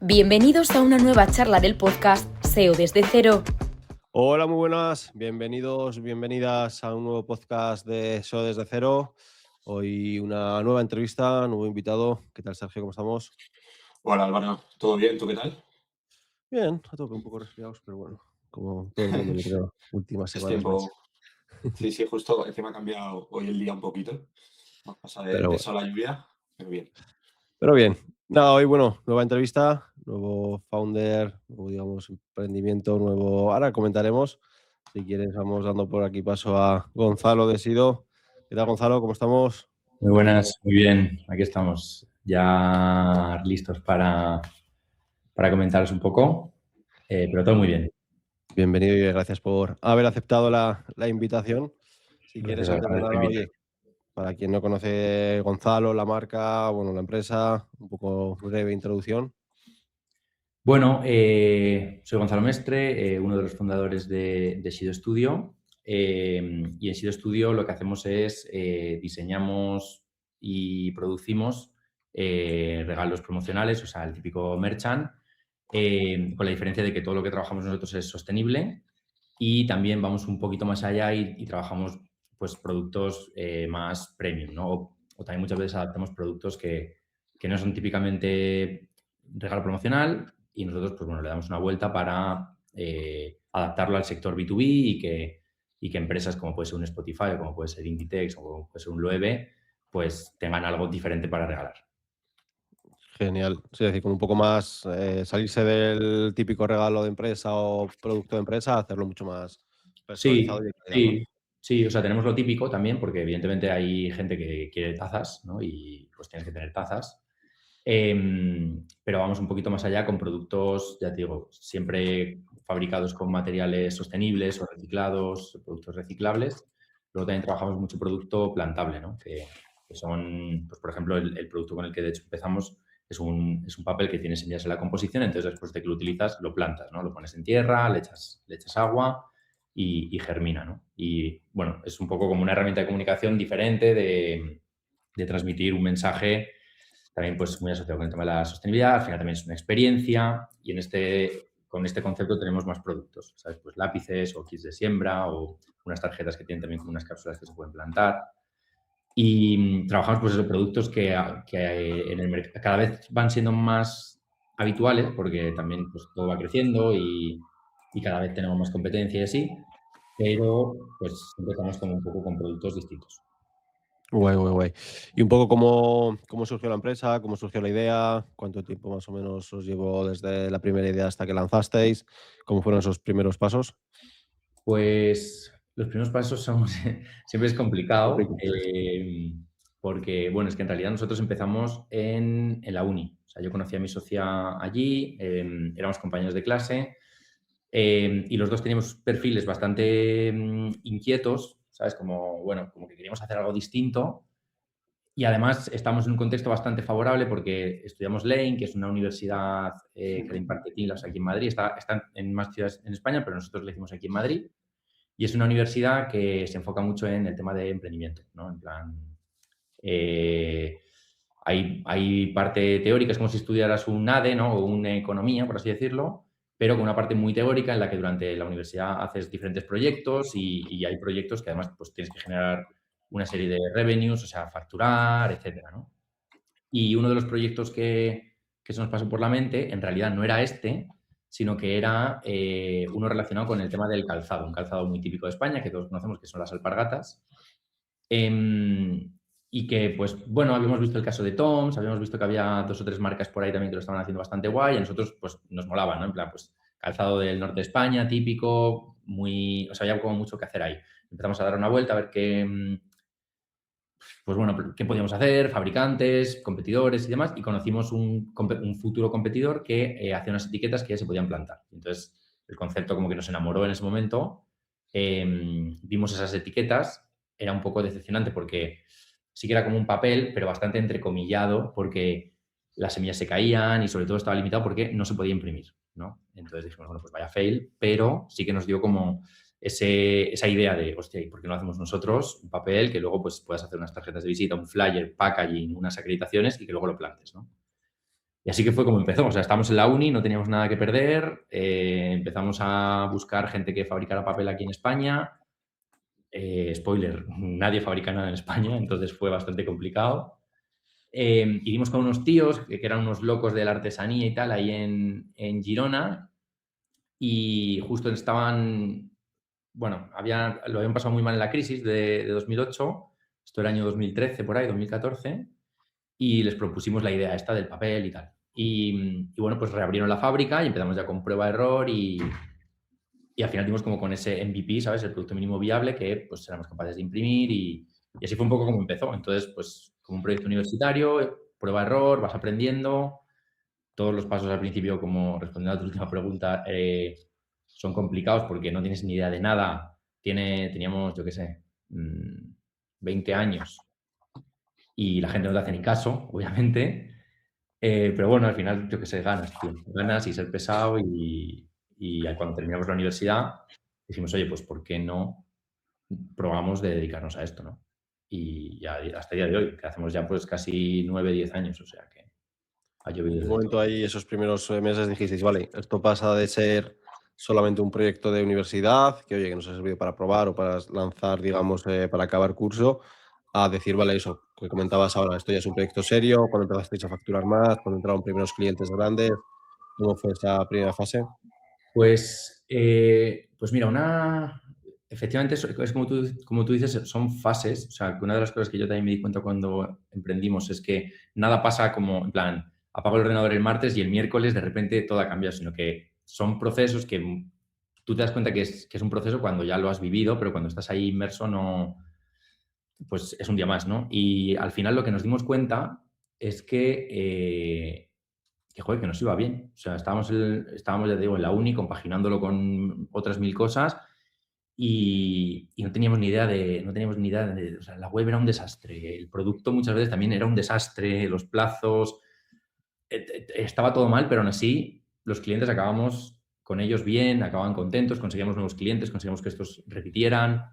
Bienvenidos a una nueva charla del podcast SEO desde cero. Hola, muy buenas. Bienvenidas a un nuevo podcast de SEO desde cero. Hoy una nueva entrevista, nuevo invitado. ¿Qué tal, Sergio? ¿Cómo estamos? Hola Álvaro, ¿todo bien? ¿Tú qué tal? Bien, a tope, un poco resfriados, pero bueno, como todo el mundo, yo creo, últimas Es semanas, macho. tiempo. Sí, sí, justo encima ha cambiado hoy el día un poquito. Pasa de, Pero de bueno, sol a lluvia, pero bien. pero bien. Nada, hoy, bueno, nueva entrevista, nuevo founder, nuevo, digamos, emprendimiento, nuevo. Ahora comentaremos. Si quieres, vamos dando por aquí paso a Gonzalo de Sido. ¿Qué tal, Gonzalo? ¿Cómo estamos? Muy buenas, muy bien. Aquí estamos ya listos para comentaros un poco, pero todo muy bien. Bienvenido y gracias por haber aceptado la invitación. Si quieres, Gracias a antes de por nada, invitarme. oye, para quien no conoce Gonzalo, la marca, bueno, la empresa, un poco breve introducción. Bueno, soy Gonzalo Mestre, uno de los fundadores de Sido Studio. Y en Sido Studio lo que hacemos es diseñamos y producimos regalos promocionales, o sea, el típico merchant, con la diferencia de que todo lo que trabajamos nosotros es sostenible y también vamos un poquito más allá y trabajamos pues, productos más premium, ¿no? O también muchas veces adaptamos productos que no son típicamente regalo promocional y nosotros pues, bueno, le damos una vuelta para adaptarlo al sector B2B y que empresas como puede ser un Spotify o como puede ser Inditex o como puede ser un Loewe pues tengan algo diferente para regalar. Genial. Sí, es decir, como un poco más salirse del típico regalo de empresa o producto de empresa, hacerlo mucho más personalizado Sí, y de calidad, ¿no? sí, sí, o sea, tenemos lo típico también, porque evidentemente hay gente que quiere tazas, ¿no? Y pues tienes que tener tazas. Pero vamos un poquito más allá con productos, ya te digo, siempre fabricados con materiales sostenibles o reciclados, productos reciclables. Luego también trabajamos mucho producto plantable, ¿no? Que son, pues por ejemplo, el producto con el que de hecho empezamos es un papel que tiene semillas en la composición, entonces después de que lo utilizas, lo plantas, ¿no? Lo pones en tierra, le echas agua y germina, ¿no? Y bueno, es un poco como una herramienta de comunicación diferente de transmitir un mensaje también pues muy asociado con el tema de la sostenibilidad. Al final también es una experiencia y con este concepto tenemos más productos, ¿sabes? Pues lápices o kits de siembra o unas tarjetas que tienen también como unas cápsulas que se pueden plantar. Y trabajamos pues esos productos que en el mercado cada vez van siendo más habituales porque también pues todo va creciendo y cada vez tenemos más competencia y así, pero pues empezamos como un poco con productos distintos. Guay, guay, guay. Y un poco cómo surgió la empresa, cómo surgió la idea, cuánto tiempo más o menos os llevó desde la primera idea hasta que lanzasteis, cómo fueron esos primeros pasos. Pues los primeros pasos son, siempre es complicado, Complicados. porque, bueno, es que en realidad nosotros empezamos en la uni. O sea, yo conocí a mi socia allí, éramos compañeros de clase, y los dos teníamos perfiles bastante inquietos, ¿sabes? Como, bueno, como que queríamos hacer algo distinto. Y además estamos en un contexto bastante favorable porque estudiamos Lane, que es una universidad que le imparte TILAS aquí en Madrid. Está en más ciudades en España, pero nosotros le hicimos aquí en Madrid. Y es una universidad que se enfoca mucho en el tema de emprendimiento, ¿no? En plan, eh, hay parte teórica, es como si estudiaras un ADE, ¿no? O una economía, por así decirlo, pero con una parte muy teórica en la que durante la universidad haces diferentes proyectos y hay proyectos que además pues, tienes que generar una serie de revenues, o sea, facturar, etcétera, ¿no? Y uno de los proyectos que se nos pasó por la mente, en realidad no era este, sino que era uno relacionado con el tema del calzado, un calzado muy típico de España, que todos conocemos, que son las alpargatas. Y que, pues, bueno, habíamos visto el caso de Toms, habíamos visto que había 2 o 3 marcas por ahí también que lo estaban haciendo bastante guay, y a nosotros, pues, nos molaba, ¿no? En plan, pues, calzado del norte de España, típico, muy... O sea, había como mucho que hacer ahí. Empezamos a dar una vuelta a ver pues bueno, qué podíamos hacer, fabricantes, competidores y demás, y conocimos un futuro competidor que hacía unas etiquetas que ya se podían plantar. Entonces, el concepto como que nos enamoró en ese momento. Vimos esas etiquetas, era un poco decepcionante porque sí que era como un papel, pero bastante entrecomillado, porque las semillas se caían y sobre todo estaba limitado porque no se podía imprimir, ¿no? Entonces dijimos, bueno, pues vaya fail, pero sí que nos dio como esa idea de, hostia, ¿y por qué no hacemos nosotros un papel que luego pues puedas hacer unas tarjetas de visita, un flyer, packaging, unas acreditaciones y que luego lo plantes, ¿no? Y así que fue como empezó. O sea, estábamos en la uni, no teníamos nada que perder, empezamos a buscar gente que fabricara papel aquí en España. Spoiler, nadie fabrica nada en España, entonces fue bastante complicado. Y dimos con unos tíos que eran unos locos de la artesanía y tal, ahí en Girona, y justo estaban, bueno, lo habían pasado muy mal en la crisis de 2008, esto era año 2013, por ahí, 2014, y les propusimos la idea esta del papel y tal. Y bueno, pues reabrieron la fábrica y empezamos ya con prueba-error y al final dimos como con ese MVP, ¿sabes? El producto mínimo viable que pues éramos capaces de imprimir y así fue un poco como empezó. Entonces, pues como un proyecto universitario, prueba-error, vas aprendiendo. Todos los pasos al principio, como respondiendo a tu última pregunta, son complicados porque no tienes ni idea de nada. Teníamos, yo qué sé, 20 años y la gente no te hace ni caso, obviamente. Pero bueno, al final, yo qué sé, ganas, tío. Ganas y ser pesado y cuando terminamos la universidad dijimos, oye, pues ¿por qué no probamos de dedicarnos a esto, ¿no? Y ya hasta el día de hoy, que hacemos ya pues casi 9, 10 años, o sea que ha llovido En un de momento todo. ahí, esos primeros meses dijisteis, vale, esto pasa de ser solamente un proyecto de universidad, que oye, que nos ha servido para probar o para lanzar, digamos, para acabar curso, a decir, vale, eso que comentabas ahora, esto ya es un proyecto serio, cuando empezasteis a facturar más, cuando entraron primeros clientes grandes, ¿cómo fue esa primera fase? Pues mira, efectivamente es como tú dices, son fases. O sea, que una de las cosas que yo también me di cuenta cuando emprendimos es que nada pasa como, en plan, apago el ordenador el martes y el miércoles de repente todo ha cambiado, sino que son procesos que tú te das cuenta que es un proceso cuando ya lo has vivido, pero cuando estás ahí inmerso no, pues es un día más, ¿no? Y al final lo que nos dimos cuenta es que, joder, que nos iba bien. O sea, estábamos, ya te digo, en la uni, compaginándolo con otras 1000 cosas y no teníamos ni idea de, o sea, la web era un desastre, el producto muchas veces también era un desastre, los plazos, estaba todo mal, pero aún así los clientes acabamos con ellos bien, acababan contentos, conseguíamos nuevos clientes, conseguíamos que estos repitieran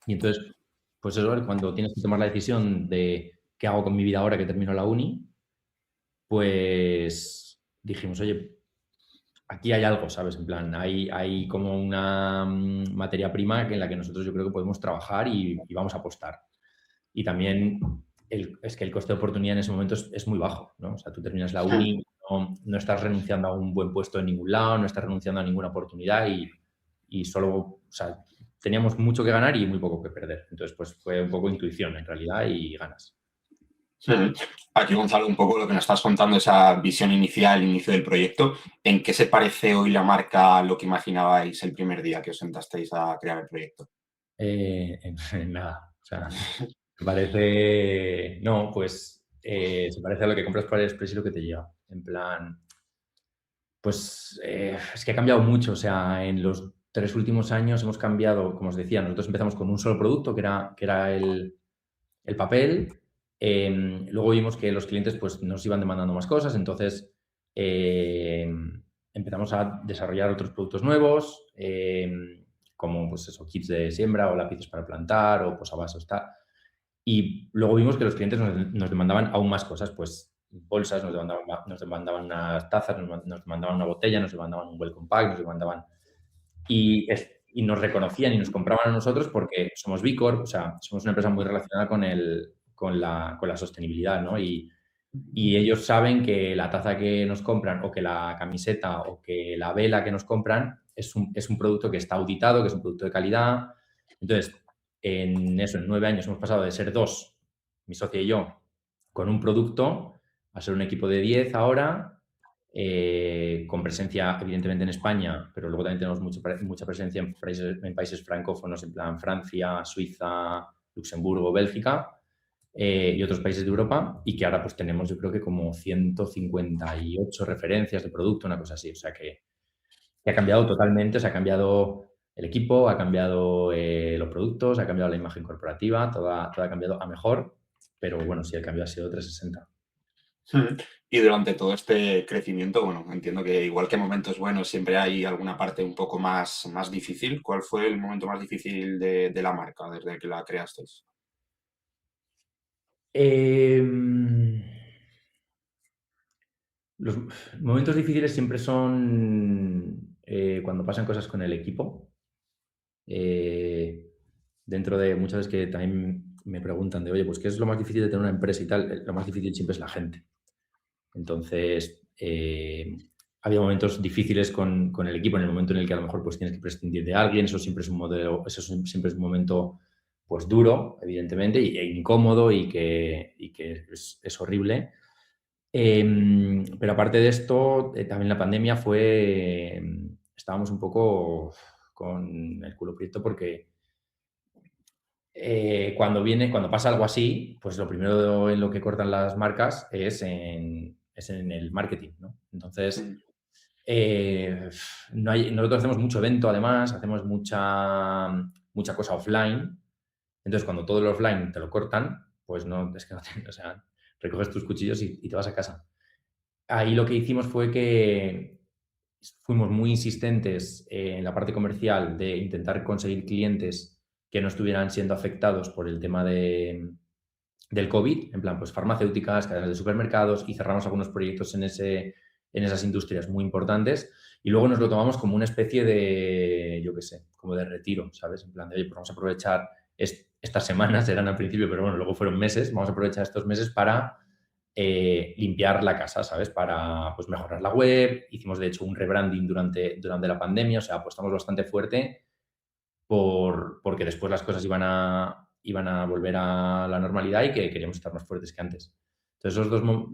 y entonces, pues eso, cuando tienes que tomar la decisión de qué hago con mi vida ahora que termino la uni, pues dijimos, oye, aquí hay algo, ¿sabes? En plan, hay como una materia prima en la que nosotros yo creo que podemos trabajar y vamos a apostar. Y también es que el coste de oportunidad en ese momento es muy bajo, ¿no? O sea, tú terminas la uni, no estás renunciando a un buen puesto en ningún lado, no estás renunciando a ninguna oportunidad y solo, o sea, teníamos mucho que ganar y muy poco que perder. Entonces, pues fue un poco intuición en realidad y ganas. Aquí, Gonzalo, un poco lo que nos estás contando, esa visión inicial, inicio del proyecto, ¿en qué se parece hoy la marca a lo que imaginabais el primer día que os sentasteis a crear el proyecto? En nada. O sea, me parece. No, pues se parece a lo que compras por Express y lo que te llega. En plan, pues es que ha cambiado mucho. O sea, en los 3 últimos años hemos cambiado, como os decía, nosotros empezamos con un solo producto que era el papel. Luego vimos que los clientes pues, nos iban demandando más cosas, entonces empezamos a desarrollar otros productos nuevos, como pues eso, kits de siembra o lápices para plantar o posavasos, tal. Y luego vimos que los clientes nos demandaban aún más cosas, pues bolsas, nos demandaban unas tazas, nos demandaban una botella, nos demandaban un welcome pack, nos demandaban y nos reconocían y nos compraban a nosotros porque somos B Corp, o sea, somos una empresa muy relacionada con la sostenibilidad, ¿no? Y ellos saben que la taza que nos compran o que la camiseta o que la vela que nos compran es un producto que está auditado, que es un producto de calidad. Entonces, en 9 años hemos pasado de ser 2, mi socio y yo, con un producto, a ser un equipo de 10 ahora, con presencia evidentemente en España, pero luego también tenemos mucha presencia en países francófonos, en plan Francia, Suiza, Luxemburgo, Bélgica y otros países de Europa, y que ahora pues tenemos yo creo que como 158 referencias de producto, una cosa así. O sea que ha cambiado totalmente, se ha cambiado el equipo, ha cambiado los productos, ha cambiado la imagen corporativa, todo ha cambiado a mejor, pero bueno, sí, el cambio ha sido 360. Y durante todo este crecimiento, bueno, entiendo que igual que momentos buenos, siempre hay alguna parte un poco más difícil. ¿Cuál fue el momento más difícil de la marca desde que la creasteis? Los momentos difíciles siempre son cuando pasan cosas con el equipo. Dentro de muchas veces que también me preguntan de, oye, pues ¿qué es lo más difícil de tener una empresa y tal? Lo más difícil siempre es la gente. Entonces, había momentos difíciles con el equipo, en el momento en el que a lo mejor pues tienes que prescindir de alguien, eso siempre es un modelo, siempre es un momento pues duro, evidentemente, e incómodo y que es horrible. Pero aparte de esto, también la pandemia estábamos un poco con el culo prieto porque cuando pasa algo así, pues lo primero en lo que cortan las marcas es en el marketing, ¿no? Entonces, nosotros hacemos mucho evento, además, hacemos mucha cosa offline. Entonces, cuando todo lo offline te lo cortan, pues no, es que no o sea, recoges tus cuchillos y te vas a casa. Ahí lo que hicimos fue que fuimos muy insistentes en la parte comercial de intentar conseguir clientes que no estuvieran siendo afectados por el tema del COVID, en plan, pues farmacéuticas, cadenas de supermercados, y cerramos algunos proyectos en esas industrias muy importantes, y luego nos lo tomamos como una especie de, yo qué sé, como de retiro, ¿sabes? En plan de, oye, pues vamos a aprovechar estas semanas, eran al principio, pero bueno, luego fueron meses, vamos a aprovechar estos meses para limpiar la casa, ¿sabes? Para pues, mejorar la web. Hicimos, de hecho, un rebranding durante la pandemia, o sea, apostamos bastante fuerte porque después las cosas iban a volver a la normalidad y que queríamos estar más fuertes que antes. Entonces,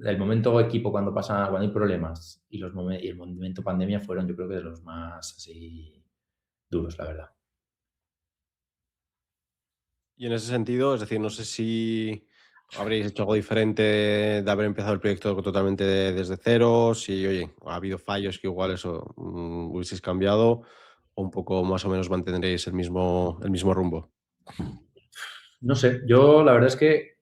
el momento equipo cuando hay problemas y el momento pandemia fueron, yo creo que de los más así duros, la verdad. Y en ese sentido, es decir, no sé si habréis hecho algo diferente de haber empezado el proyecto totalmente desde cero, si, oye, ha habido fallos que igual eso hubieseis cambiado o un poco más o menos mantendréis el mismo rumbo. No sé, yo la verdad es que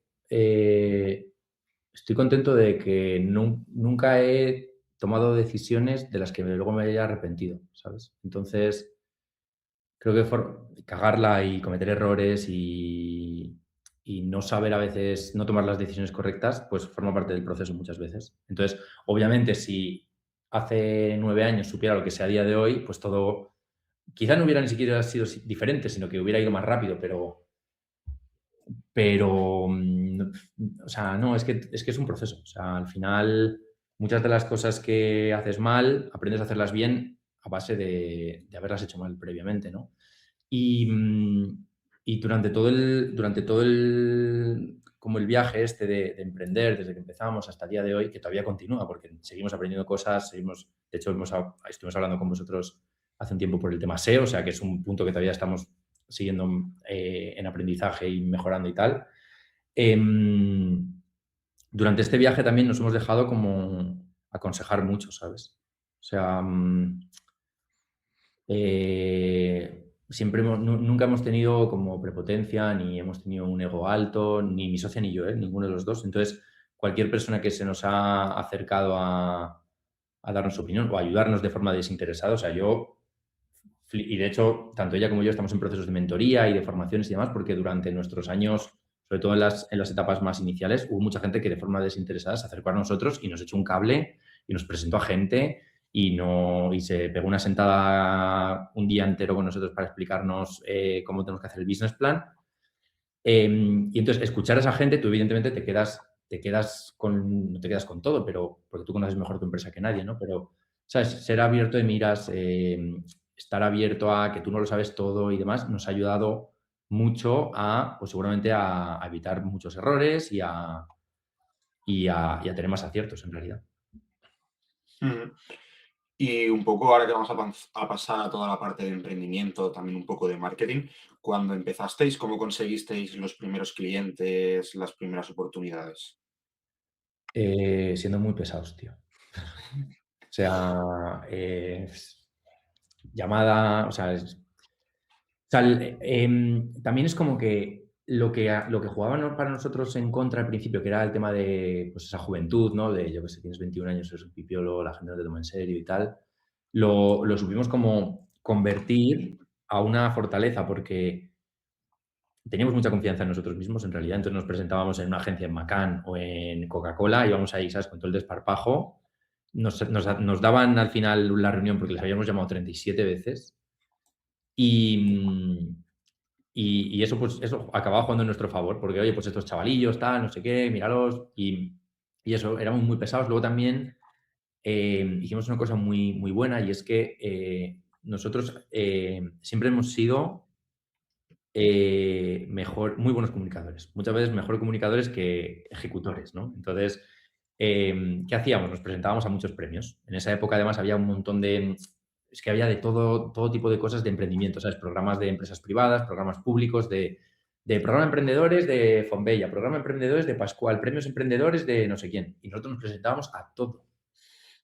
estoy contento de que nunca he tomado decisiones de las que luego me haya arrepentido, ¿sabes? Entonces, creo que cagarla y cometer errores y no saber a veces, no tomar las decisiones correctas, pues forma parte del proceso muchas veces. Entonces, obviamente, si hace 9 años supiera lo que sé a día de hoy, pues todo, quizá no hubiera ni siquiera sido diferente, sino que hubiera ido más rápido, pero o sea, no, es que es un proceso. O sea, al final, muchas de las cosas que haces mal, aprendes a hacerlas bien a base de haberlas hecho mal previamente, ¿no? Y durante todo el como el viaje este de emprender, desde que empezamos hasta el día de hoy, que todavía continúa, porque seguimos aprendiendo cosas, de hecho, estuvimos hablando con vosotros hace un tiempo por el tema SEO, o sea, que es un punto que todavía estamos siguiendo en aprendizaje y mejorando y tal. Durante este viaje también nos hemos dejado como aconsejar mucho, ¿sabes? O sea, nunca hemos tenido como prepotencia, ni hemos tenido un ego alto, ni mi socia ni yo, ninguno de los dos. Entonces, cualquier persona que se nos ha acercado a darnos su opinión o a ayudarnos de forma desinteresada, o sea, y de hecho, tanto ella como yo estamos en procesos de mentoría y de formaciones y demás, porque durante nuestros años, sobre todo en las etapas más iniciales, hubo mucha gente que de forma desinteresada se acercó a nosotros y nos echó un cable y nos presentó a gente y se pegó una sentada un día entero con nosotros para explicarnos cómo tenemos que hacer el business plan. Y entonces, escuchar a esa gente, tú evidentemente no te quedas con todo, pero porque tú conoces mejor tu empresa que nadie, ¿no? Pero, ¿sabes? Ser abierto de miras, estar abierto a que tú no lo sabes todo y demás, nos ha ayudado mucho pues seguramente a evitar muchos errores y a tener más aciertos en realidad. Y un poco ahora que vamos a pasar a toda la parte de emprendimiento, también un poco de marketing, cuando empezasteis, ¿cómo conseguisteis los primeros clientes, las primeras oportunidades? Siendo muy pesados, tío. O sea, llamada, o sea, también es como que lo que jugaban para nosotros en contra al principio, que era el tema de pues, esa juventud, ¿no? De, yo que sé, tienes 21 años, eres un pipiolo, la gente no te toma en serio y tal, lo supimos como convertir a una fortaleza porque teníamos mucha confianza en nosotros mismos, en realidad. Entonces nos presentábamos en una agencia en McCann o en Coca-Cola, íbamos ahí, ¿sabes? Con todo el desparpajo nos daban al final la reunión porque les habíamos llamado 37 veces y eso, pues, eso acababa jugando en nuestro favor, porque, oye, pues estos chavalillos, tal, no sé qué, míralos, y eso, éramos muy pesados. Luego también hicimos una cosa muy, muy buena, y es que nosotros siempre hemos sido muy buenos comunicadores, muchas veces mejores comunicadores que ejecutores, ¿no? Entonces, ¿qué hacíamos? Nos presentábamos a muchos premios. En esa época, además, había un montón es que había de todo tipo de cosas de emprendimiento, ¿sabes? Programas de empresas privadas, programas públicos, de programa emprendedores de Fonbella, programa emprendedores de Pascual, premios emprendedores de no sé quién. Y nosotros nos presentábamos a todo,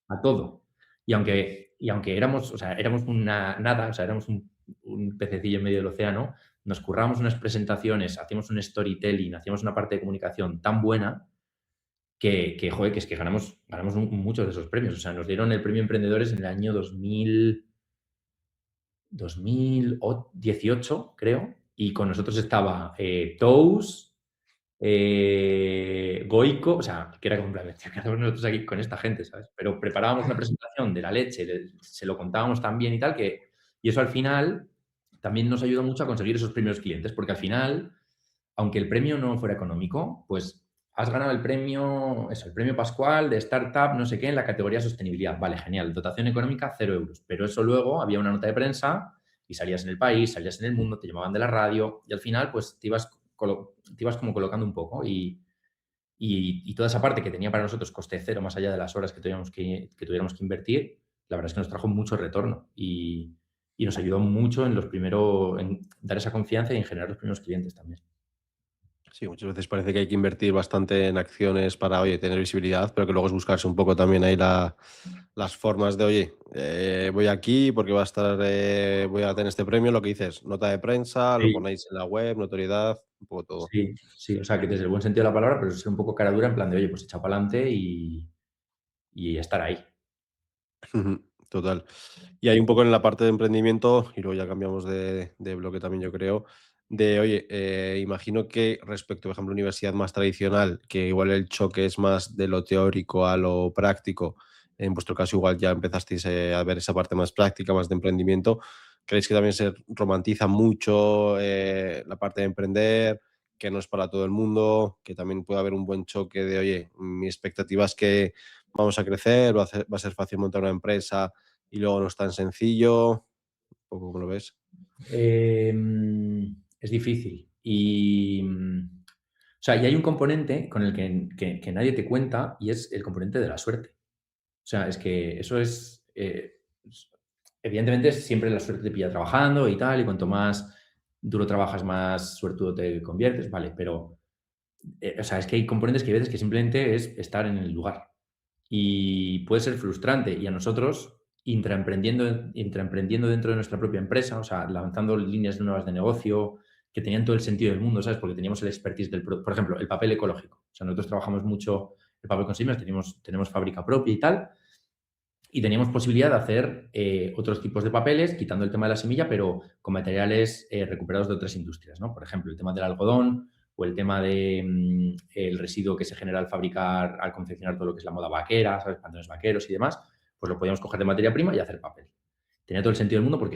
a todo. Y aunque éramos, o sea, éramos una nada, o sea, éramos un pececillo en medio del océano, nos currábamos unas presentaciones, hacíamos un storytelling, hacíamos una parte de comunicación tan buena joder, que es que ganamos muchos de esos premios. O sea, nos dieron el premio Emprendedores en el año 2018, creo, y con nosotros estaba Tous, Goico, o sea, que era completamente, quedamos nosotros aquí con esta gente, ¿sabes? Pero preparábamos una presentación de la leche, se lo contábamos tan bien y tal, y eso al final también nos ayudó mucho a conseguir esos primeros clientes, porque al final, aunque el premio no fuera económico, pues has ganado el premio Pascual de Startup, no sé qué, en la categoría sostenibilidad. Vale, genial. Dotación económica, 0 euros. Pero eso luego había una nota de prensa y salías en El País, salías en El Mundo, te llamaban de la radio y al final pues te ibas como colocando un poco y toda esa parte que tenía para nosotros coste cero, más allá de las horas que tuviéramos que invertir, la verdad es que nos trajo mucho retorno y nos ayudó mucho en dar esa confianza y en generar los primeros clientes también. Sí, muchas veces parece que hay que invertir bastante en acciones para, oye, tener visibilidad, pero que luego es buscarse un poco también ahí las formas de, oye, voy aquí porque voy a tener este premio, lo que dices, nota de prensa, lo Sí. ponéis en la web, notoriedad, un poco todo. Sí, o sea, que desde el buen sentido de la palabra, pero ser un poco cara dura en plan de, oye, pues echa para adelante y estar ahí. Total. Y hay un poco en la parte de emprendimiento, y luego ya cambiamos de bloque también, yo creo, de, oye, imagino que respecto, por ejemplo, a universidad más tradicional, que igual el choque es más de lo teórico a lo práctico, en vuestro caso igual ya empezasteis a ver esa parte más práctica, más de emprendimiento, ¿creéis que también se romantiza mucho la parte de emprender, que no es para todo el mundo, que también puede haber un buen choque de, oye, mi expectativa es que vamos a crecer, va a ser fácil montar una empresa y luego no es tan sencillo? Un poco, ¿cómo lo ves? Es difícil. O sea, y hay un componente con el que nadie te cuenta y es el componente de la suerte. O sea, es que eso es... evidentemente, siempre la suerte te pilla trabajando y tal, y cuanto más duro trabajas, más suertudo te conviertes, vale, pero... o sea, es que hay componentes que hay veces que simplemente es estar en el lugar. Y puede ser frustrante. Y a nosotros, intraemprendiendo dentro de nuestra propia empresa, o sea, lanzando líneas nuevas de negocio que tenían todo el sentido del mundo, ¿sabes? Porque teníamos el expertise del producto. Por ejemplo, el papel ecológico. O sea, nosotros trabajamos mucho el papel con semillas, tenemos fábrica propia y tal. Y teníamos posibilidad de hacer otros tipos de papeles, quitando el tema de la semilla, pero con materiales recuperados de otras industrias, ¿no? Por ejemplo, el tema del algodón o el tema de el residuo que se genera al confeccionar todo lo que es la moda vaquera, ¿sabes? Pantalones vaqueros y demás, pues lo podíamos coger de materia prima y hacer papel. Tenía todo el sentido del mundo porque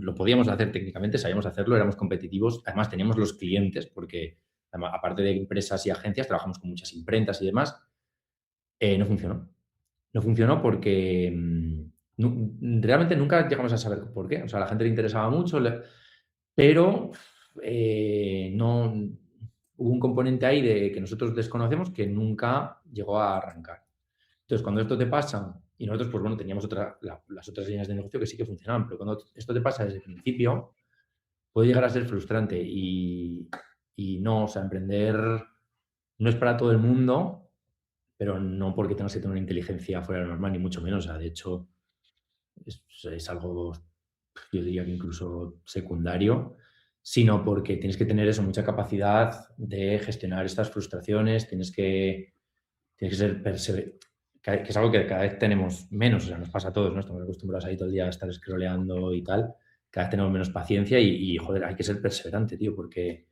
lo podíamos hacer técnicamente, sabíamos hacerlo, éramos competitivos, además teníamos los clientes porque, además, aparte de empresas y agencias, trabajamos con muchas imprentas y demás. No funcionó. No funcionó porque realmente nunca llegamos a saber por qué. O sea, a la gente le interesaba mucho, pero no hubo un componente ahí que nosotros desconocemos que nunca llegó a arrancar. Entonces, cuando esto te pasa, y nosotros, pues bueno, teníamos las otras líneas de negocio que sí que funcionaban, pero cuando esto te pasa desde el principio, puede llegar a ser frustrante y no, o sea, emprender no es para todo el mundo, pero no porque tengas que tener una inteligencia fuera de lo normal, ni mucho menos. O sea, de hecho, es algo, yo diría que incluso secundario, sino porque tienes que tener eso, mucha capacidad de gestionar estas frustraciones, tienes que ser perseverante, que es algo que cada vez tenemos menos, o sea, nos pasa a todos, ¿no? Estamos acostumbrados ahí todo el día a estar scrolleando y tal, cada vez tenemos menos paciencia y joder, hay que ser perseverante, tío, porque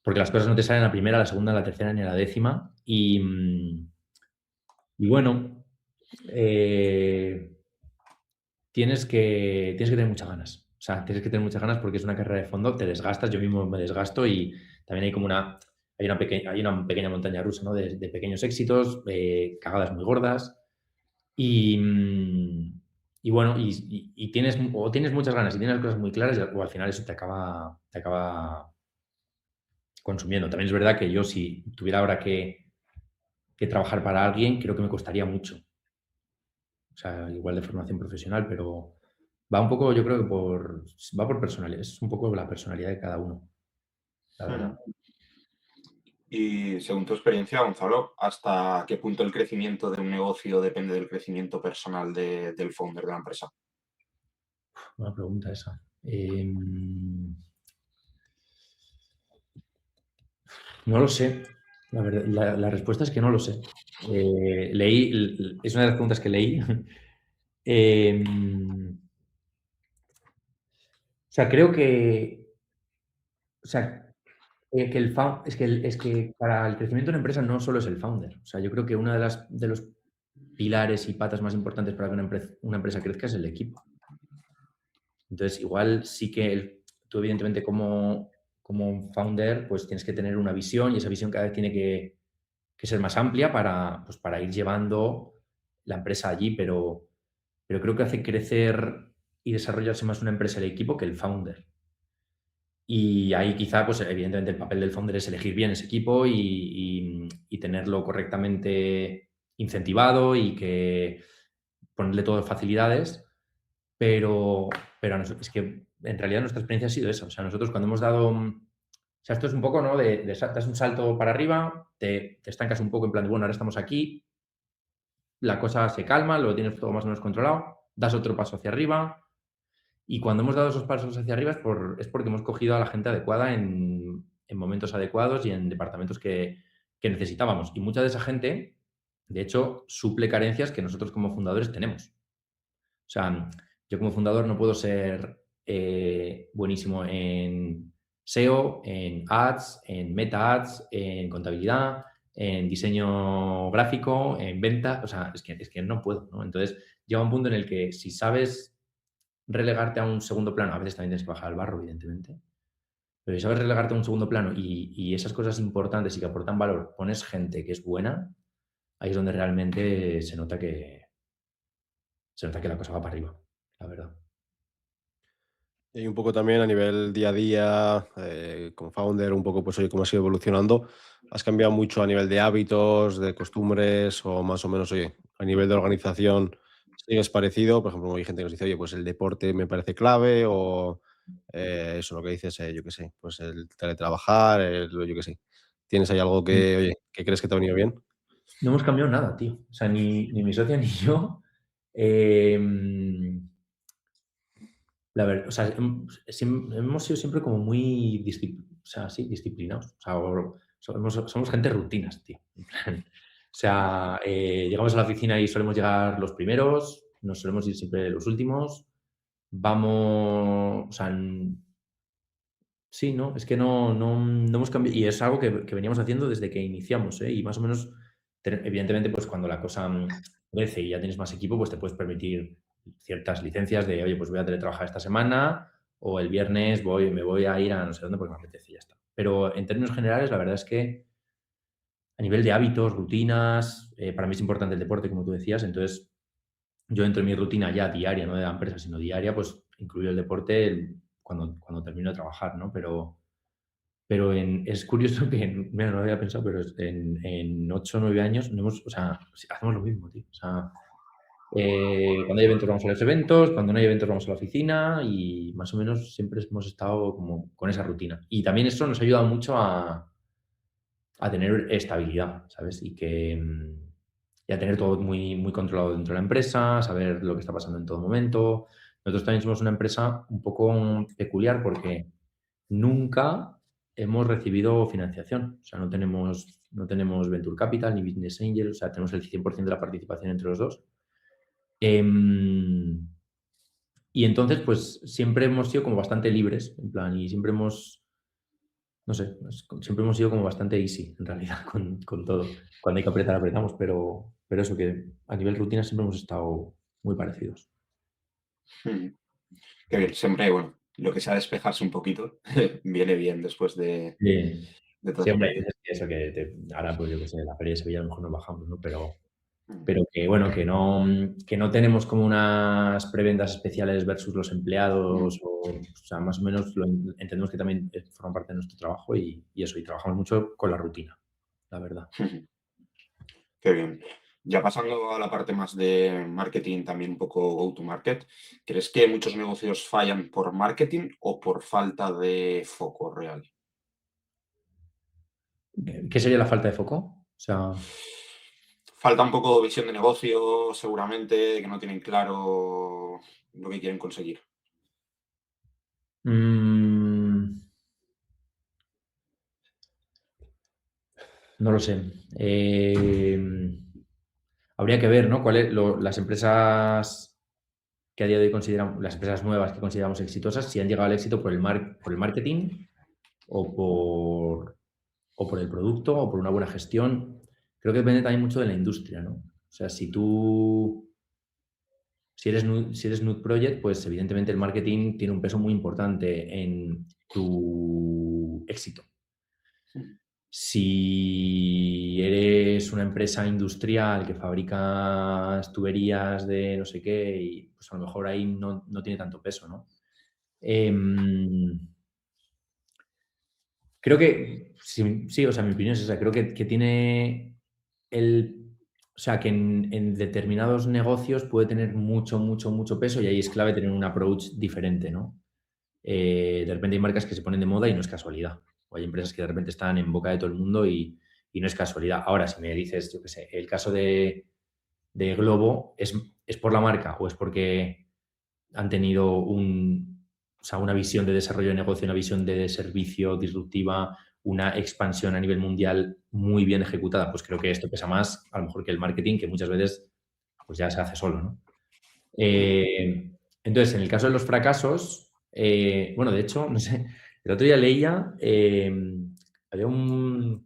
las cosas no te salen a la primera, a la segunda, a la tercera ni a la décima y bueno, tienes que tener muchas ganas. O sea, tienes que tener muchas ganas porque es una carrera de fondo, te desgastas, yo mismo me desgasto y también hay como hay una pequeña montaña rusa, ¿no? De pequeños éxitos, cagadas muy gordas y bueno, y tienes muchas ganas y tienes cosas muy claras o al final eso te acaba consumiendo. También es verdad que yo si tuviera ahora que trabajar para alguien, creo que me costaría mucho. O sea, igual de formación profesional, pero va un poco, yo creo que va por personalidad, es un poco la personalidad de cada uno, la verdad. Y según tu experiencia, Gonzalo, ¿hasta qué punto el crecimiento de un negocio depende del crecimiento personal del founder de la empresa? Buena pregunta esa. No lo sé. La verdad, la respuesta es que no lo sé. Es una de las preguntas que leí. O sea, creo que, o sea, que es que para el crecimiento de una empresa no solo es el founder. O sea, yo creo que uno de los pilares y patas más importantes para que una empresa crezca es el equipo. Entonces, igual sí que tú, evidentemente, como founder, pues tienes que tener una visión y esa visión cada vez tiene que ser más amplia para ir llevando la empresa allí, pero creo que hace crecer y desarrollarse más una empresa el equipo que el founder. Y ahí quizá, pues evidentemente el papel del founder es elegir bien ese equipo y tenerlo correctamente incentivado y que ponerle todas facilidades, pero es que en realidad nuestra experiencia ha sido esa. O sea, nosotros cuando hemos dado... O sea, esto es un poco, ¿no? Das un salto para arriba, te estancas un poco en plan de, bueno, ahora estamos aquí, la cosa se calma, lo tienes todo más o menos controlado, das otro paso hacia arriba y cuando hemos dado esos pasos hacia arriba es porque hemos cogido a la gente adecuada en momentos adecuados y en departamentos que necesitábamos. Y mucha de esa gente, de hecho, suple carencias que nosotros como fundadores tenemos. O sea, yo como fundador no puedo ser buenísimo en SEO, en ads, en meta ads, en contabilidad, en diseño gráfico, en venta. O sea, es que no puedo, ¿no? Entonces, llega un punto en el que si sabes relegarte a un segundo plano, a veces también tienes que bajar al barro, evidentemente, pero si sabes relegarte a un segundo plano y esas cosas importantes y que aportan valor, pones gente que es buena, ahí es donde realmente se nota que la cosa va para arriba, la verdad. Y un poco también a nivel día a día, como founder, un poco pues oye, cómo has ido evolucionando. ¿Has cambiado mucho a nivel de hábitos, de costumbres o más o menos, oye, a nivel de organización sigues parecido? Por ejemplo, hay gente que nos dice, oye, pues el deporte me parece clave o eso, lo que dices, yo qué sé, pues el teletrabajar, yo qué sé. ¿Tienes ahí algo que, oye, que crees que te ha venido bien? No hemos cambiado nada, tío. O sea, ni mi socia ni yo. La verdad, o sea, hemos sido siempre como muy disciplinados. O sea, somos gente rutinas, tío. O sea, llegamos a la oficina y solemos llegar los primeros, nos solemos ir siempre los últimos. Vamos, o sea, sí, ¿no? Es que no hemos cambiado. Y es algo que veníamos haciendo desde que iniciamos, ¿eh? Y más o menos, evidentemente, pues cuando la cosa crece y ya tienes más equipo, pues te puedes permitir ciertas licencias de, oye, pues voy a teletrabajar esta semana o el viernes me voy a ir a no sé dónde porque me apetece y ya está. Pero en términos generales, la verdad es que a nivel de hábitos, rutinas, para mí es importante el deporte, como tú decías. Entonces, yo dentro de mi rutina ya diaria, no de la empresa, sino diaria, pues incluyo el deporte cuando termino de trabajar, ¿no? Pero es curioso que, mira, no lo había pensado, pero en 8 o 9 años o sea, hacemos lo mismo, tío. O sea, cuando hay eventos vamos a los eventos, cuando no hay eventos vamos a la oficina y más o menos siempre hemos estado como con esa rutina. Y también eso nos ha ayudado mucho a tener estabilidad, ¿sabes? Y a tener todo muy, muy controlado dentro de la empresa, saber lo que está pasando en todo momento. Nosotros también somos una empresa un poco peculiar porque nunca hemos recibido financiación. O sea, no tenemos Venture Capital ni Business Angel, o sea, tenemos el 100% de la participación entre los dos. Y entonces, pues siempre hemos sido como bastante libres, en plan, y siempre hemos, no sé, siempre hemos sido como bastante easy, en realidad, con todo. Cuando hay que apretar, apretamos, pero pero eso que a nivel rutina siempre hemos estado muy parecidos. Mm. Qué bien, siempre, bueno, lo que sea despejarse un poquito viene bien después de Sí, todo sí, ese hombre, periodo. es que eso ahora pues yo qué sé, la feria de Sevilla a lo mejor nos bajamos, ¿no? Mm. Pero que bueno, que no tenemos como unas prebendas especiales versus los empleados, o sea, más o menos entendemos que también forma parte de nuestro trabajo y eso, y trabajamos mucho con la rutina, la verdad. Qué bien. Ya pasando a la parte más de marketing, también un poco go to market, ¿crees que muchos negocios fallan por marketing o por falta de foco real? ¿Qué sería la falta de foco? O sea, Falta un poco visión de negocio, seguramente, que no tienen claro lo que quieren conseguir. mm, no lo sé. Habría que ver, ¿no? Las empresas que a día de hoy consideramos, las empresas nuevas que consideramos exitosas, si han llegado al éxito por el marketing o por el producto o por una buena gestión. Creo que depende también mucho de la industria, ¿no? O sea, si eres Nude Project, pues evidentemente el marketing tiene un peso muy importante en tu éxito. Si eres una empresa industrial que fabrica tuberías de no sé qué, y pues a lo mejor ahí no tiene tanto peso, ¿no? Creo que sí, o sea, mi opinión es esa. Creo que tiene o sea, que en determinados negocios puede tener mucho, mucho, mucho peso y ahí es clave tener un approach diferente, ¿no? De repente hay marcas que se ponen de moda y no es casualidad. O hay empresas que de repente están en boca de todo el mundo y no es casualidad. Ahora, si me dices, yo qué sé, el caso de Globo, ¿es por la marca o es porque han tenido o sea, una visión de desarrollo de negocio, una visión de servicio disruptiva, una expansión a nivel mundial muy bien ejecutada? Pues creo que esto pesa más, a lo mejor, que el marketing, que muchas veces pues ya se hace solo, ¿no? Entonces, en el caso de los fracasos, bueno, de hecho, no sé, el otro día leía, había un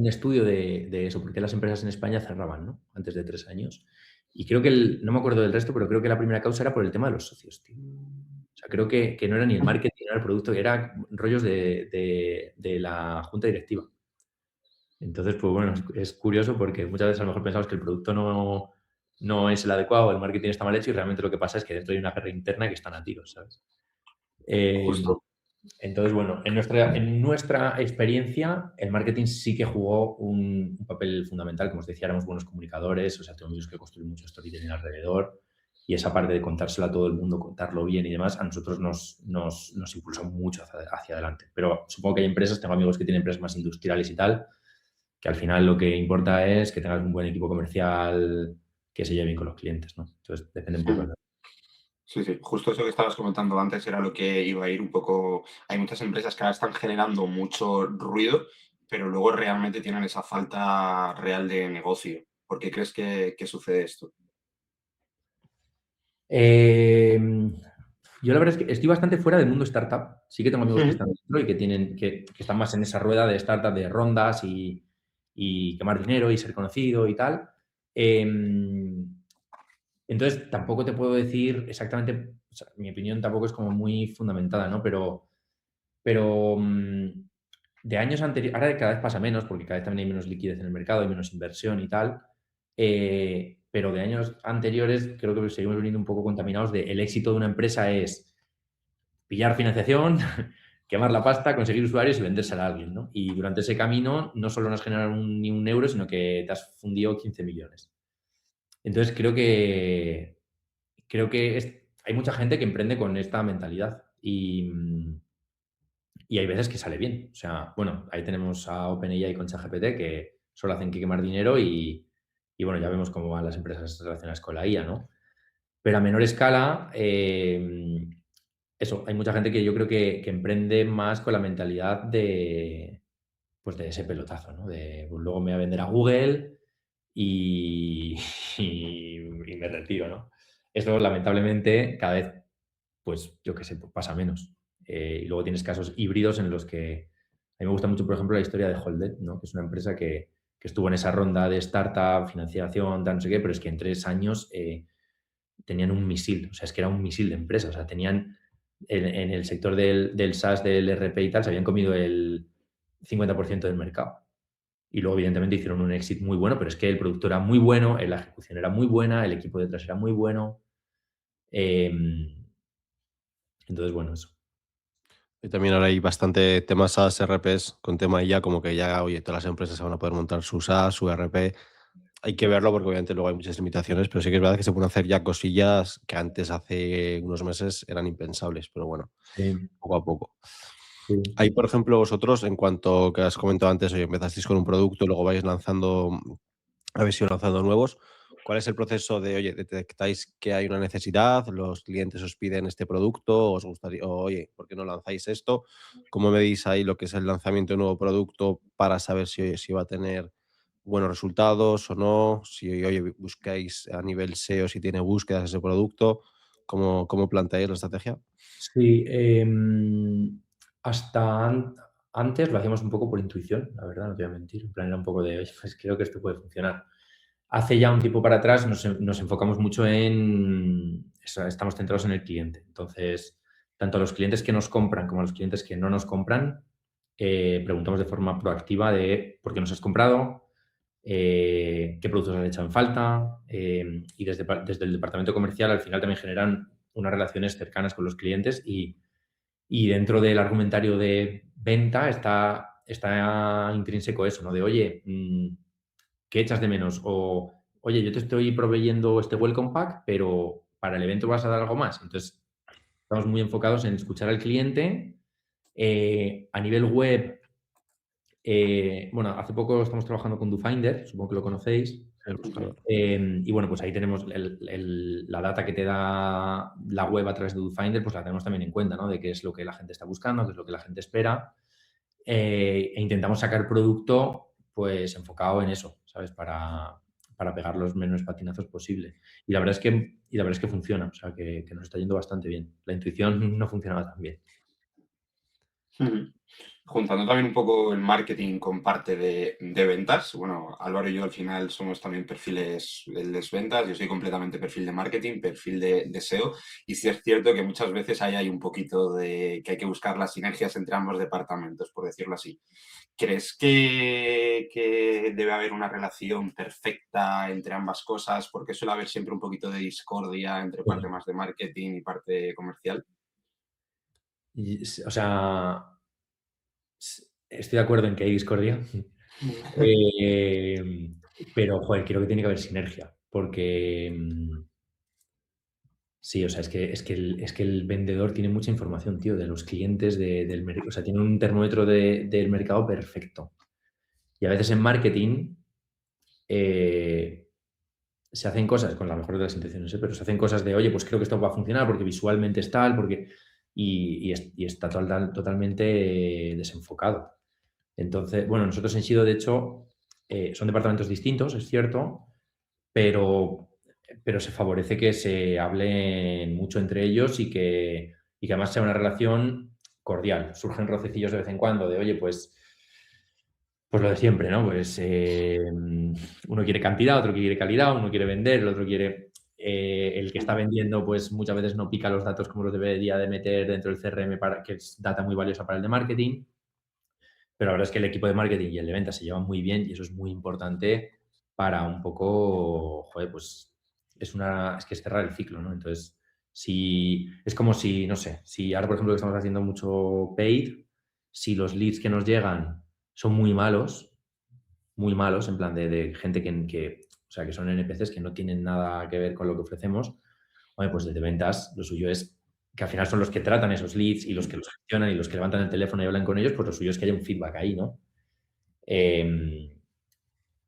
estudio de eso, porque las empresas en España cerraban, ¿no? Antes de 3 años. Y creo que, no me acuerdo del resto, pero creo que la primera causa era por el tema de los socios, tío. O sea, creo que no era ni el marketing, no era el producto, era rollos de la junta directiva. Entonces, pues bueno, es curioso porque muchas veces a lo mejor pensamos que el producto no es el adecuado, el marketing está mal hecho y realmente lo que pasa es que dentro hay una guerra interna que están a tiros, ¿sabes? Justo. Entonces, bueno, en nuestra experiencia, el marketing sí que jugó un papel fundamental. Como os decía, éramos buenos comunicadores, o sea, tuvimos que construir mucho storytelling alrededor y esa parte de contárselo a todo el mundo, contarlo bien y demás, a nosotros nos impulsó mucho hacia adelante. Pero supongo que hay empresas, tengo amigos que tienen empresas más industriales y tal, que al final lo que importa es que tengas un buen equipo comercial que se lleve bien con los clientes, ¿no? Entonces, depende un poco de Sí, sí, justo eso que estabas comentando antes era lo que iba a ir un poco. Hay muchas empresas que ahora están generando mucho ruido, pero luego realmente tienen esa falta real de negocio. ¿Por qué crees que sucede esto? Eh, yo la verdad es que estoy bastante fuera del mundo startup. Sí que tengo amigos que están dentro y que están más en esa rueda de startup, de rondas y quemar dinero y ser conocido y tal. Entonces, tampoco te puedo decir exactamente, o sea, mi opinión tampoco es como muy fundamentada, ¿no? Pero de años anteriores, ahora cada vez pasa menos porque cada vez también hay menos liquidez en el mercado, hay menos inversión y tal. Pero de años anteriores creo que seguimos veniendo un poco contaminados de el éxito de una empresa es pillar financiación, quemar la pasta, conseguir usuarios y vendérsela a alguien, ¿no? Y durante ese camino no solo no has generado ni un euro, sino que te has fundido 15 millones. Entonces creo que hay mucha gente que emprende con esta mentalidad y hay veces que sale bien. O sea, bueno, ahí tenemos a OpenAI con ChatGPT que solo hacen que quemar dinero y bueno, ya vemos cómo van las empresas relacionadas con la IA, ¿no? Pero a menor escala, eso, hay mucha gente que yo creo que emprende más con la mentalidad pues de ese pelotazo, ¿no? De pues luego me voy a vender a Google y, y me retiro, ¿no? Esto lamentablemente cada vez, pues yo qué sé, pues, pasa menos. Y luego tienes casos híbridos en los que a mí me gusta mucho, por ejemplo, la historia de Holded, ¿no? Que es una empresa que que estuvo en esa ronda de startup, financiación, tal, no sé qué, pero es que en 3 años tenían un misil, o sea, es que era un misil de empresa, o sea, tenían en el sector del SaaS, del RP y tal, se habían comido el 50% del mercado. Y luego, evidentemente, hicieron un exit muy bueno, pero es que el producto era muy bueno, la ejecución era muy buena, el equipo detrás era muy bueno. Entonces, bueno, eso. Y también ahora hay bastante temas SaaS, RPs, con tema IA, como que ya, oye, todas las empresas se van a poder montar su SaaS, su RP. Hay que verlo porque obviamente luego hay muchas limitaciones, pero sí que es verdad que se pueden hacer ya cosillas que antes, hace unos meses, eran impensables, pero bueno, Sí, poco a poco. sí. Ahí, por ejemplo, vosotros, en cuanto que has comentado antes, oye, empezasteis con un producto, luego vais lanzando, habéis ido lanzando nuevos. ¿Cuál es el proceso de, oye, detectáis que hay una necesidad, los clientes os piden este producto, os gustaría, o, oye, ¿por qué no lanzáis esto? ¿Cómo medís ahí lo que es el lanzamiento de un nuevo producto para saber si, oye, si va a tener buenos resultados o no? Si, oye, buscáis a nivel SEO, si tiene búsquedas ese producto, ¿cómo planteáis la estrategia? Sí, hasta antes lo hacíamos un poco por intuición, la verdad, no te voy a mentir. En plan, era un poco de, "Oye, pues creo que esto puede funcionar". Hace ya un tiempo para atrás nos enfocamos mucho estamos centrados en el cliente. Entonces, tanto a los clientes que nos compran como a los clientes que no nos compran, preguntamos de forma proactiva de por qué nos has comprado, qué productos has echado en falta, y desde el departamento comercial al final también generan unas relaciones cercanas con los clientes y dentro del argumentario de venta está intrínseco eso, ¿no? De, oye, ¿qué echas de menos? O, oye, yo te estoy proveyendo este welcome pack, pero para el evento vas a dar algo más. Entonces, estamos muy enfocados en escuchar al cliente. A nivel web, bueno, hace poco estamos trabajando con DoFinder, supongo que lo conocéis. El buscador. Y bueno, pues ahí tenemos la data que te da la web a través de DoFinder, pues la tenemos también en cuenta, ¿no? De qué es lo que la gente está buscando, qué es lo que la gente espera. E intentamos sacar producto, pues, enfocado en eso, ¿sabes? Para pegar los menos patinazos posible. Y la verdad es que funciona, o sea, que nos está yendo bastante bien. La intuición no funcionaba tan bien. Ujú. Juntando también un poco el marketing con parte de ventas. Bueno, Álvaro y yo al final somos también perfiles de ventas. Yo soy completamente perfil de marketing, perfil de SEO. Y sí es cierto que muchas veces ahí hay un poquito de que hay que buscar las sinergias entre ambos departamentos, por decirlo así. ¿Crees que debe haber una relación perfecta entre ambas cosas? Porque suele haber siempre un poquito de discordia entre parte más de marketing y parte comercial. O sea, estoy de acuerdo en que hay discordia, eh, pero, joder, creo que tiene que haber sinergia, porque sí, o sea, es que el vendedor tiene mucha información, tío, de los clientes, del mercado, o sea, tiene un termómetro del mercado perfecto. Y a veces en marketing se hacen cosas con la mejor de las intenciones, pero se hacen cosas de, oye, pues creo que esto va a funcionar porque visualmente es tal, y está totalmente desenfocado. Entonces, bueno, nosotros en Sido, de hecho, son departamentos distintos, es cierto, pero se favorece que se hablen mucho entre ellos y que además sea una relación cordial. Surgen rocecillos de vez en cuando de, oye, pues lo de siempre, ¿no? Pues uno quiere cantidad, otro quiere calidad, uno quiere vender, el otro quiere... el que está vendiendo, pues muchas veces no pica los datos como los debería de meter dentro del CRM, que es data muy valiosa para el de marketing. Pero la verdad es que el equipo de marketing y el de ventas se llevan muy bien y eso es muy importante para un poco, joder, pues es que es cerrar el ciclo, ¿no? Entonces, si es como si, no sé, si ahora, por ejemplo, que estamos haciendo mucho paid, si los leads que nos llegan son muy malos, en plan de gente o sea, que son NPCs que no tienen nada que ver con lo que ofrecemos, bueno, pues desde ventas lo suyo es que al final son los que tratan esos leads y los que los gestionan y los que levantan el teléfono y hablan con ellos, pues lo suyo es que haya un feedback ahí, ¿no?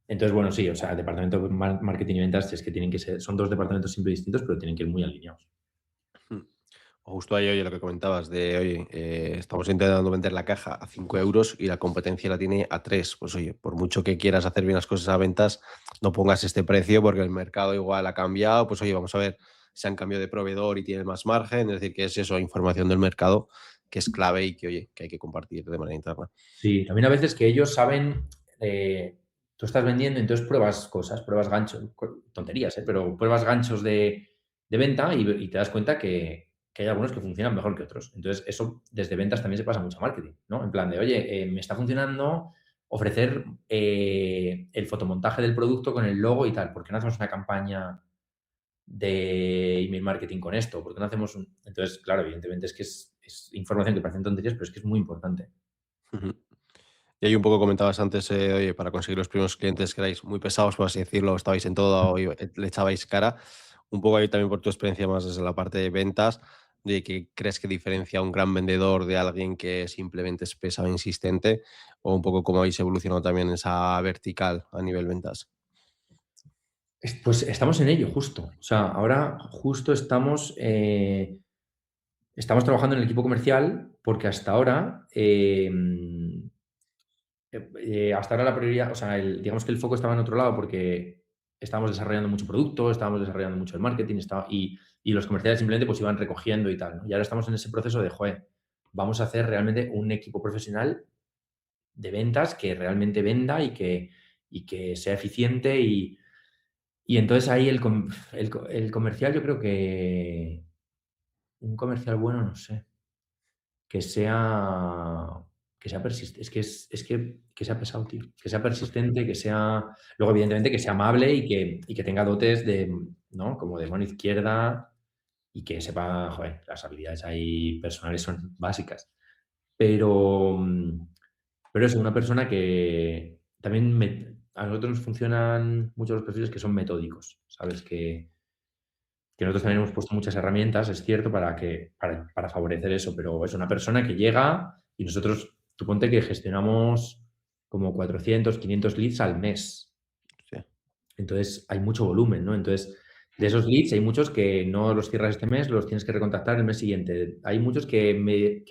Entonces, bueno, sí, o sea, el departamento de marketing y ventas es que tienen que ser, son dos departamentos siempre distintos, pero tienen que ir muy alineados. O justo ahí, oye, lo que comentabas de, oye, estamos intentando vender la caja a 5 euros y la competencia la tiene a 3. Pues oye, por mucho que quieras hacer bien las cosas a ventas, no pongas este precio porque el mercado igual ha cambiado. Pues oye, vamos a ver si han cambiado de proveedor y tienen más margen. Es decir, que es eso, información del mercado que es clave y que, oye, que hay que compartir de manera interna. Sí, también a veces que ellos saben tú estás vendiendo, entonces pruebas cosas, pruebas ganchos, tonterías, pero pruebas ganchos de venta y te das cuenta que hay algunos que funcionan mejor que otros. Entonces, eso desde ventas también se pasa mucho a marketing, ¿no? En plan de, oye, me está funcionando ofrecer el fotomontaje del producto con el logo y tal. ¿Por qué no hacemos una campaña de email marketing con esto? ¿Por qué no hacemos un...? Entonces, claro, evidentemente es que es información que parecen tonterías, pero es que es muy importante. Ujú. Y ahí un poco comentabas antes, oye, para conseguir los primeros clientes que erais muy pesados, por así decirlo, estabais en todo y le echabais cara. Un poco ahí también por tu experiencia más desde la parte de ventas, de que crees que diferencia a un gran vendedor de alguien que simplemente es pesado e insistente, o un poco cómo habéis evolucionado también esa vertical a nivel ventas. Pues estamos en ello, justo. O sea, ahora justo estamos trabajando en el equipo comercial porque hasta ahora la prioridad, o sea, digamos que el foco estaba en otro lado porque estábamos desarrollando mucho producto, estábamos desarrollando mucho el marketing y los comerciales simplemente pues iban recogiendo y tal, ¿no? Y ahora estamos en ese proceso de, joder, vamos a hacer realmente un equipo profesional de ventas que realmente venda y que sea eficiente y entonces ahí el comercial yo creo que un comercial bueno, no sé, que sea persistente, que sea pesado, tío, que sea persistente, que sea, luego evidentemente que sea amable y que tenga dotes de, ¿no? Como de mano izquierda y que sepa, joder, las habilidades ahí personales son básicas. Pero, pero es una persona que también a nosotros nos funcionan muchos los perfiles que son metódicos, ¿sabes? Que nosotros también hemos puesto muchas herramientas, es cierto, para favorecer eso, pero es una persona que llega y nosotros, tú ponte que gestionamos como 400, 500 leads al mes. Sí. Entonces, hay mucho volumen, ¿no? Entonces, de esos leads hay muchos que no los cierras este mes, los tienes que recontactar el mes siguiente. Hay muchos que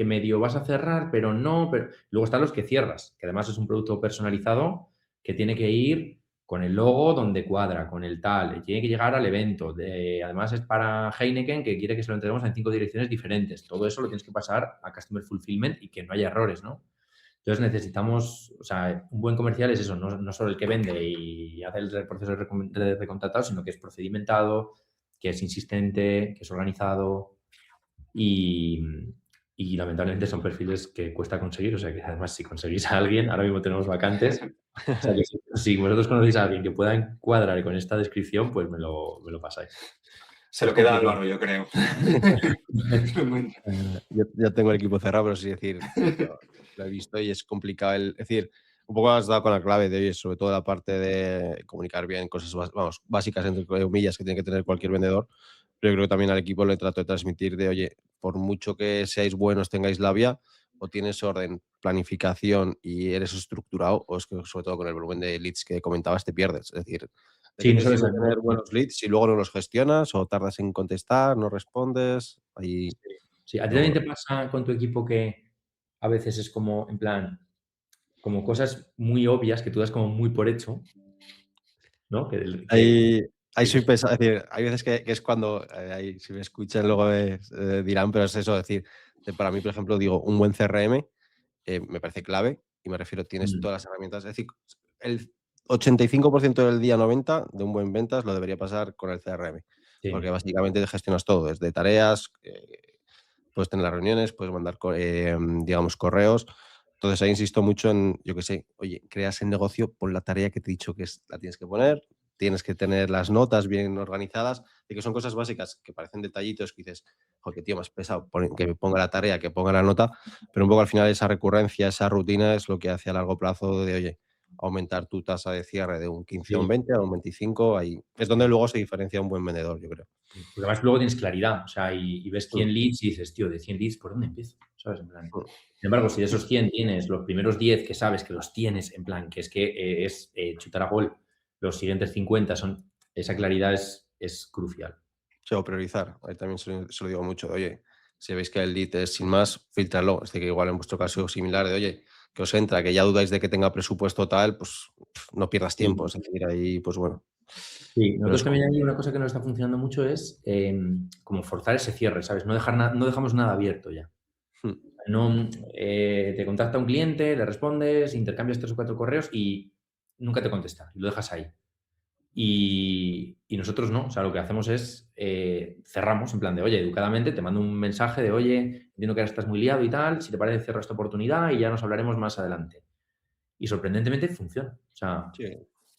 medio vas a cerrar, pero no. Pero... Luego están los que cierras, que además es un producto personalizado que tiene que ir con el logo donde cuadra, con el tal, tiene que llegar al evento. Además es para Heineken que quiere que se lo entreguemos en 5 direcciones diferentes. Todo eso lo tienes que pasar a Customer Fulfillment y que no haya errores, ¿no? Entonces necesitamos, o sea, un buen comercial es eso, no solo el que vende y hace el proceso de recontratado, sino que es procedimentado, que es insistente, que es organizado y lamentablemente son perfiles que cuesta conseguir, o sea que además si conseguís a alguien, ahora mismo tenemos vacantes, o sea que si vosotros conocéis a alguien que pueda encuadrar con esta descripción, pues me lo pasáis. Se lo queda Álvaro, yo creo. Yo tengo el equipo cerrado, pero sí decir, lo he visto y es complicado. Es decir, un poco has dado con la clave de hoy, sobre todo la parte de comunicar bien cosas básicas, entre comillas, que tiene que tener cualquier vendedor. Pero yo creo que también al equipo le trato de transmitir de, oye, por mucho que seáis buenos, tengáis labia, o tienes orden, planificación y eres estructurado, o es que sobre todo con el volumen de leads que comentabas te pierdes. Es decir, ¿de Sí, qué no te sabes sirve tener buenos leads si luego no los gestionas o tardas en contestar, no respondes? Ahí, Sí, ¿a ti pero también bueno. te pasa con tu equipo que a veces es como, en plan, como cosas muy obvias que tú das como muy por hecho, ¿no? Ahí soy pesado, es decir, hay veces que es cuando, ahí, si me escuchan luego dirán, pero es eso, es decir, para mí, por ejemplo, digo, un buen CRM me parece clave y me refiero, tienes todas las herramientas, es decir, el 85% del día 90 de un buen ventas lo debería pasar con el CRM, Sí. porque básicamente gestionas todo, desde tareas, puedes tener las reuniones, puedes mandar, digamos, correos. Entonces ahí insisto mucho en, yo qué sé, oye, creas el negocio, pon la tarea que te he dicho que la tienes que poner, tienes que tener las notas bien organizadas, y que son cosas básicas que parecen detallitos que dices, joder, tío, más pesado, que me ponga la tarea, que ponga la nota, pero un poco al final esa recurrencia, esa rutina es lo que hace a largo plazo de, oye, aumentar tu tasa de cierre de un 15 a un Sí. 20, a un 25, ahí es donde luego se diferencia un buen vendedor, yo creo. Porque además luego tienes claridad, o sea, y ves 100 Mm, leads y dices, tío, de 100 leads, ¿por dónde empiezo? ¿Sabes? En plan. Sin embargo, si de esos 100 tienes los primeros 10 que sabes que los tienes, en plan, que es que es chutar a gol, los siguientes 50 son, esa claridad es crucial. Sí, o priorizar. Ahí también se lo digo mucho. Oye, si veis que el lead es sin más, filtrarlo. Es decir, que igual en vuestro caso similar de, oye, que os entra, que ya dudáis de que tenga presupuesto tal, pues no pierdas Sí. tiempo. Es decir, ahí, pues bueno. Sí, Pero nosotros también hay una cosa que nos está funcionando mucho es como forzar ese cierre, ¿sabes? No dejamos nada abierto ya. No, te contacta un cliente, le respondes, intercambias 3 o 4 correos y nunca te contesta y lo dejas ahí. Y nosotros no, o sea, lo que hacemos es cerramos en plan de, oye, educadamente te mando un mensaje de, oye, entiendo que ahora estás muy liado y tal, si te parece cierro esta oportunidad y ya nos hablaremos más adelante. Y sorprendentemente funciona. O sea, Sí,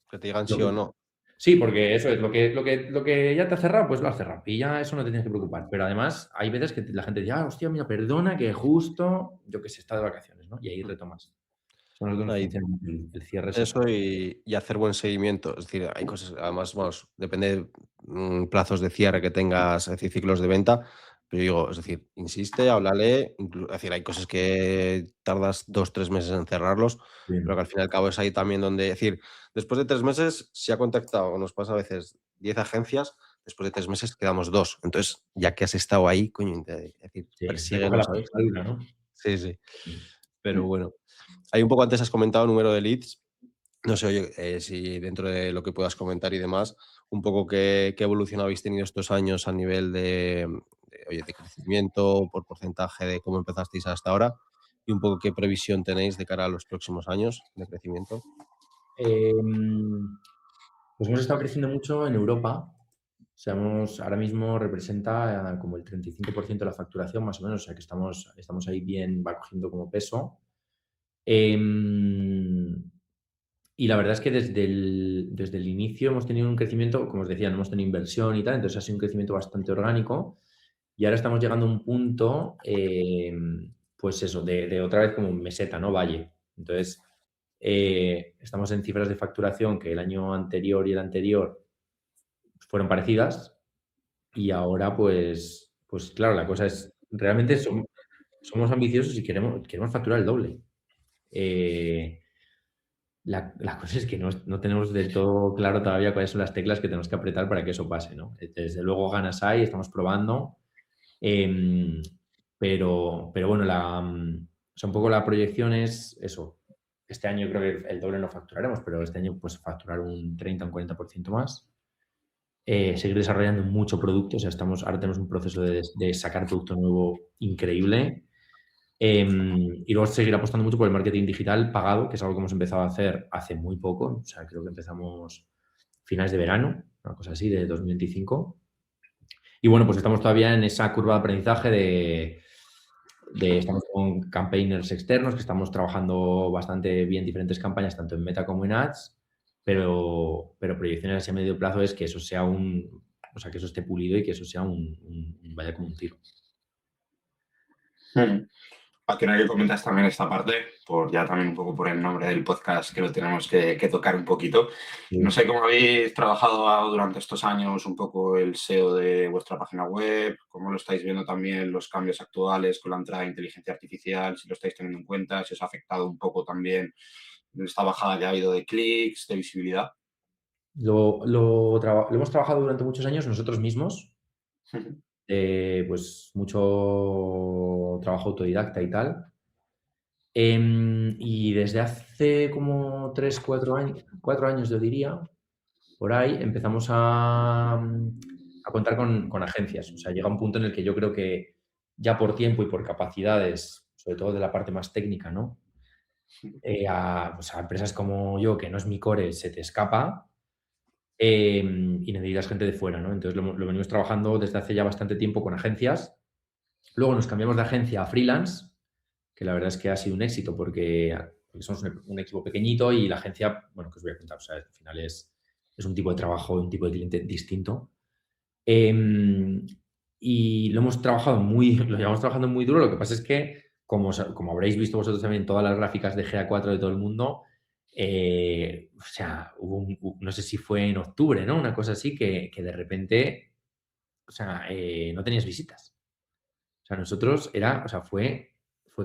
que te digan sí o no. sí, porque eso es, lo que ya te ha cerrado, pues lo has cerrado. Y ya eso no te tienes que preocupar. Pero además hay veces que la gente dice, hostia, mira, perdona que justo, yo que sé, está de vacaciones, ¿no? Y ahí retomas. A nosotros nos Ahí, funciona el cierre. eso y hacer buen seguimiento. Es decir, hay cosas, además, vamos, depende de plazos de cierre que tengas, es decir, ciclos de venta. Pero digo, es decir, insiste, háblale. Es decir, hay cosas que tardas 2, 3 meses en cerrarlos, Sí, pero que al fin y al cabo es ahí también donde, es decir, después de 3 meses, si ha contactado, nos pasa a veces 10 agencias, después de 3 meses quedamos 2. Entonces, ya que has estado ahí, coño, es decir, sí, recoge persíguelo, la ¿sabes? picadura, ¿no? Sí, sí. Pero Mm. bueno. Hay un poco antes has comentado número de leads. No sé, oye, si dentro de lo que puedas comentar y demás, un poco qué evolución habéis tenido estos años a nivel oye, de crecimiento, por porcentaje de cómo empezasteis hasta ahora y un poco qué previsión tenéis de cara a los próximos años de crecimiento. Pues hemos estado creciendo mucho en Europa. O sea, ahora mismo representa como el 35% de la facturación, más o menos. O sea, que estamos ahí bien, va cogiendo como peso. Y la verdad es que desde el inicio hemos tenido un crecimiento, como os decía, no hemos tenido inversión y tal, entonces ha sido un crecimiento bastante orgánico. Y ahora estamos llegando a un punto, pues eso, de otra vez como meseta, ¿no? Valle. Entonces, estamos en cifras de facturación que el año anterior y el anterior fueron parecidas. Y ahora, pues claro, la cosa es, realmente somos ambiciosos y queremos facturar el doble. La cosa es que no tenemos del todo claro todavía cuáles son las teclas que tenemos que apretar para que eso pase, ¿no? Desde luego ganas hay, estamos probando, pero bueno, o sea, un poco la proyección es eso. Este año creo que el doble no facturaremos, pero este año pues facturar un 30 o un 40% más. Seguir desarrollando mucho producto, o sea, ahora tenemos un proceso de sacar producto nuevo increíble. Y luego seguir apostando mucho por el marketing digital pagado, que es algo que hemos empezado a hacer hace muy poco. O sea, creo que empezamos finales de verano, una cosa así, de 2025. Y bueno, pues estamos todavía en esa curva de aprendizaje estamos con campaigners externos, que estamos trabajando bastante bien diferentes campañas, tanto en Meta como en Ads, pero proyecciones hacia medio plazo es que eso sea o sea, que eso esté pulido y que eso sea vaya como un tiro. Aquí no hay que comentar también esta parte, ya también un poco por el nombre del podcast que lo tenemos que tocar un poquito. Sí. No sé cómo habéis trabajado durante estos años un poco el SEO de vuestra página web, cómo lo estáis viendo también los cambios actuales con la entrada de inteligencia artificial, si lo estáis teniendo en cuenta, si os ha afectado un poco también esta bajada que ha habido de clics, de visibilidad. Lo hemos trabajado durante muchos años nosotros mismos, pues mucho trabajo autodidacta y tal. Y desde hace como 3, 4 años, yo diría, por ahí, empezamos a contar con agencias. O sea, llega un punto en el que yo creo que ya por tiempo y por capacidades, sobre todo de la parte más técnica, ¿no? Pues a empresas como yo, que no es mi core, se te escapa. Y necesitas gente de fuera, ¿no? Entonces lo venimos trabajando desde hace ya bastante tiempo con agencias. Luego nos cambiamos de agencia a freelance, que la verdad es que ha sido un éxito porque somos un equipo pequeñito y la agencia, bueno, que os voy a contar, o sea, al final es un tipo de trabajo, un tipo de cliente distinto. Y lo llevamos trabajando muy duro. Lo que pasa es que, como habréis visto vosotros también, todas las gráficas de GA4 de todo el mundo, o sea, no sé si fue en octubre, ¿no? Una cosa así que de repente, o sea, no tenías visitas. O sea, fue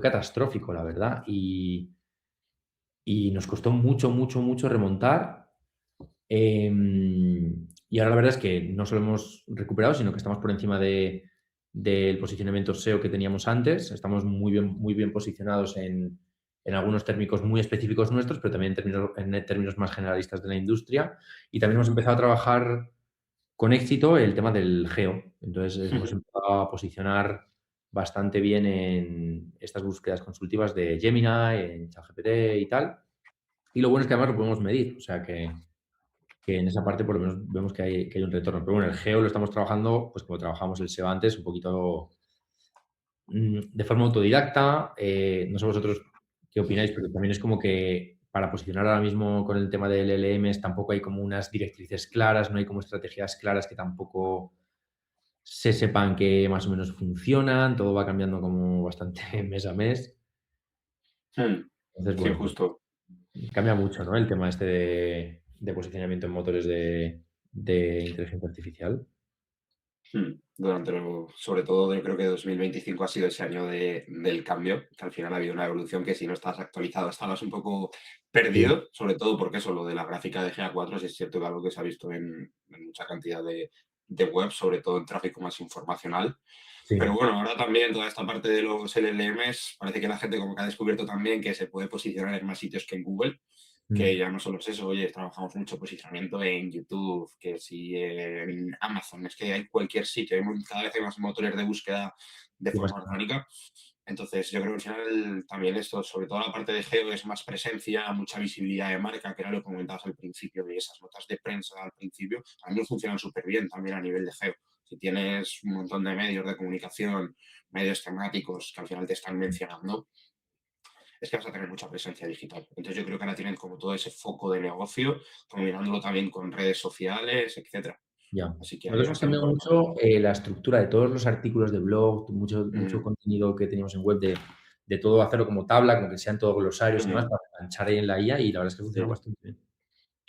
catastrófico, la verdad. Y nos costó mucho, mucho, mucho remontar. Y ahora la verdad es que no solo hemos recuperado, sino que estamos por encima del posicionamiento SEO que teníamos antes. Estamos muy bien posicionados en algunos térmicos muy específicos nuestros, pero también en términos más generalistas de la industria. Y también hemos empezado a trabajar con éxito el tema del geo. Entonces hemos empezado a posicionar bastante bien en estas búsquedas consultivas de Gemini, en ChatGPT y tal. Y lo bueno es que además lo podemos medir, o sea que en esa parte por lo menos vemos que hay un retorno. Pero bueno, el geo lo estamos trabajando, pues como trabajamos el SEO antes, un poquito de forma autodidacta. No sé vosotros qué opináis, pero también es como que para posicionar ahora mismo con el tema del LLMs tampoco hay como unas directrices claras, no hay como estrategias claras que tampoco se sepan que más o menos funcionan, todo va cambiando como bastante mes a mes. Hmm. Entonces, Sí, bueno, pues justo. cambia mucho, ¿no? El tema este de posicionamiento en motores de inteligencia artificial. Sobre todo, yo creo que 2025 ha sido ese año del cambio, que al final ha habido una evolución que si no estás actualizado estabas un poco Sí, perdido, sobre todo porque eso, lo de la gráfica de GA4 sí es cierto que algo que se ha visto en mucha cantidad de webs, sobre todo en tráfico más informacional. Pero sí, bueno, ahora también toda esta parte de los LLMs, parece que la gente como que ha descubierto también que se puede posicionar en más sitios que en Google, que mm, ya no solo es eso, oye, trabajamos mucho posicionamiento en YouTube, que si en Amazon, es que hay cualquier sitio, cada vez hay más motores de búsqueda de sí, más forma orgánica. Entonces, yo creo que al final también esto, sobre todo la parte de geo, es más presencia, mucha visibilidad de marca, que era lo que comentabas al principio, y esas notas de prensa al principio, a mí funcionan súper bien también a nivel de geo. Si tienes un montón de medios de comunicación, medios temáticos que al final te están mencionando, es que vas a tener mucha presencia digital. Entonces yo creo que ahora tienen como todo ese foco de negocio, combinándolo también con redes sociales, etcétera. ya. Así que ahí Nosotros va a hemos ser cambiado importante. mucho la estructura de todos los artículos de blog, mucho Mm, contenido que teníamos en web de todo hacerlo como tabla, como que sean todos glosarios y demás, mm, para enganchar ahí en la IA y la verdad es que funciona sí, bastante bien.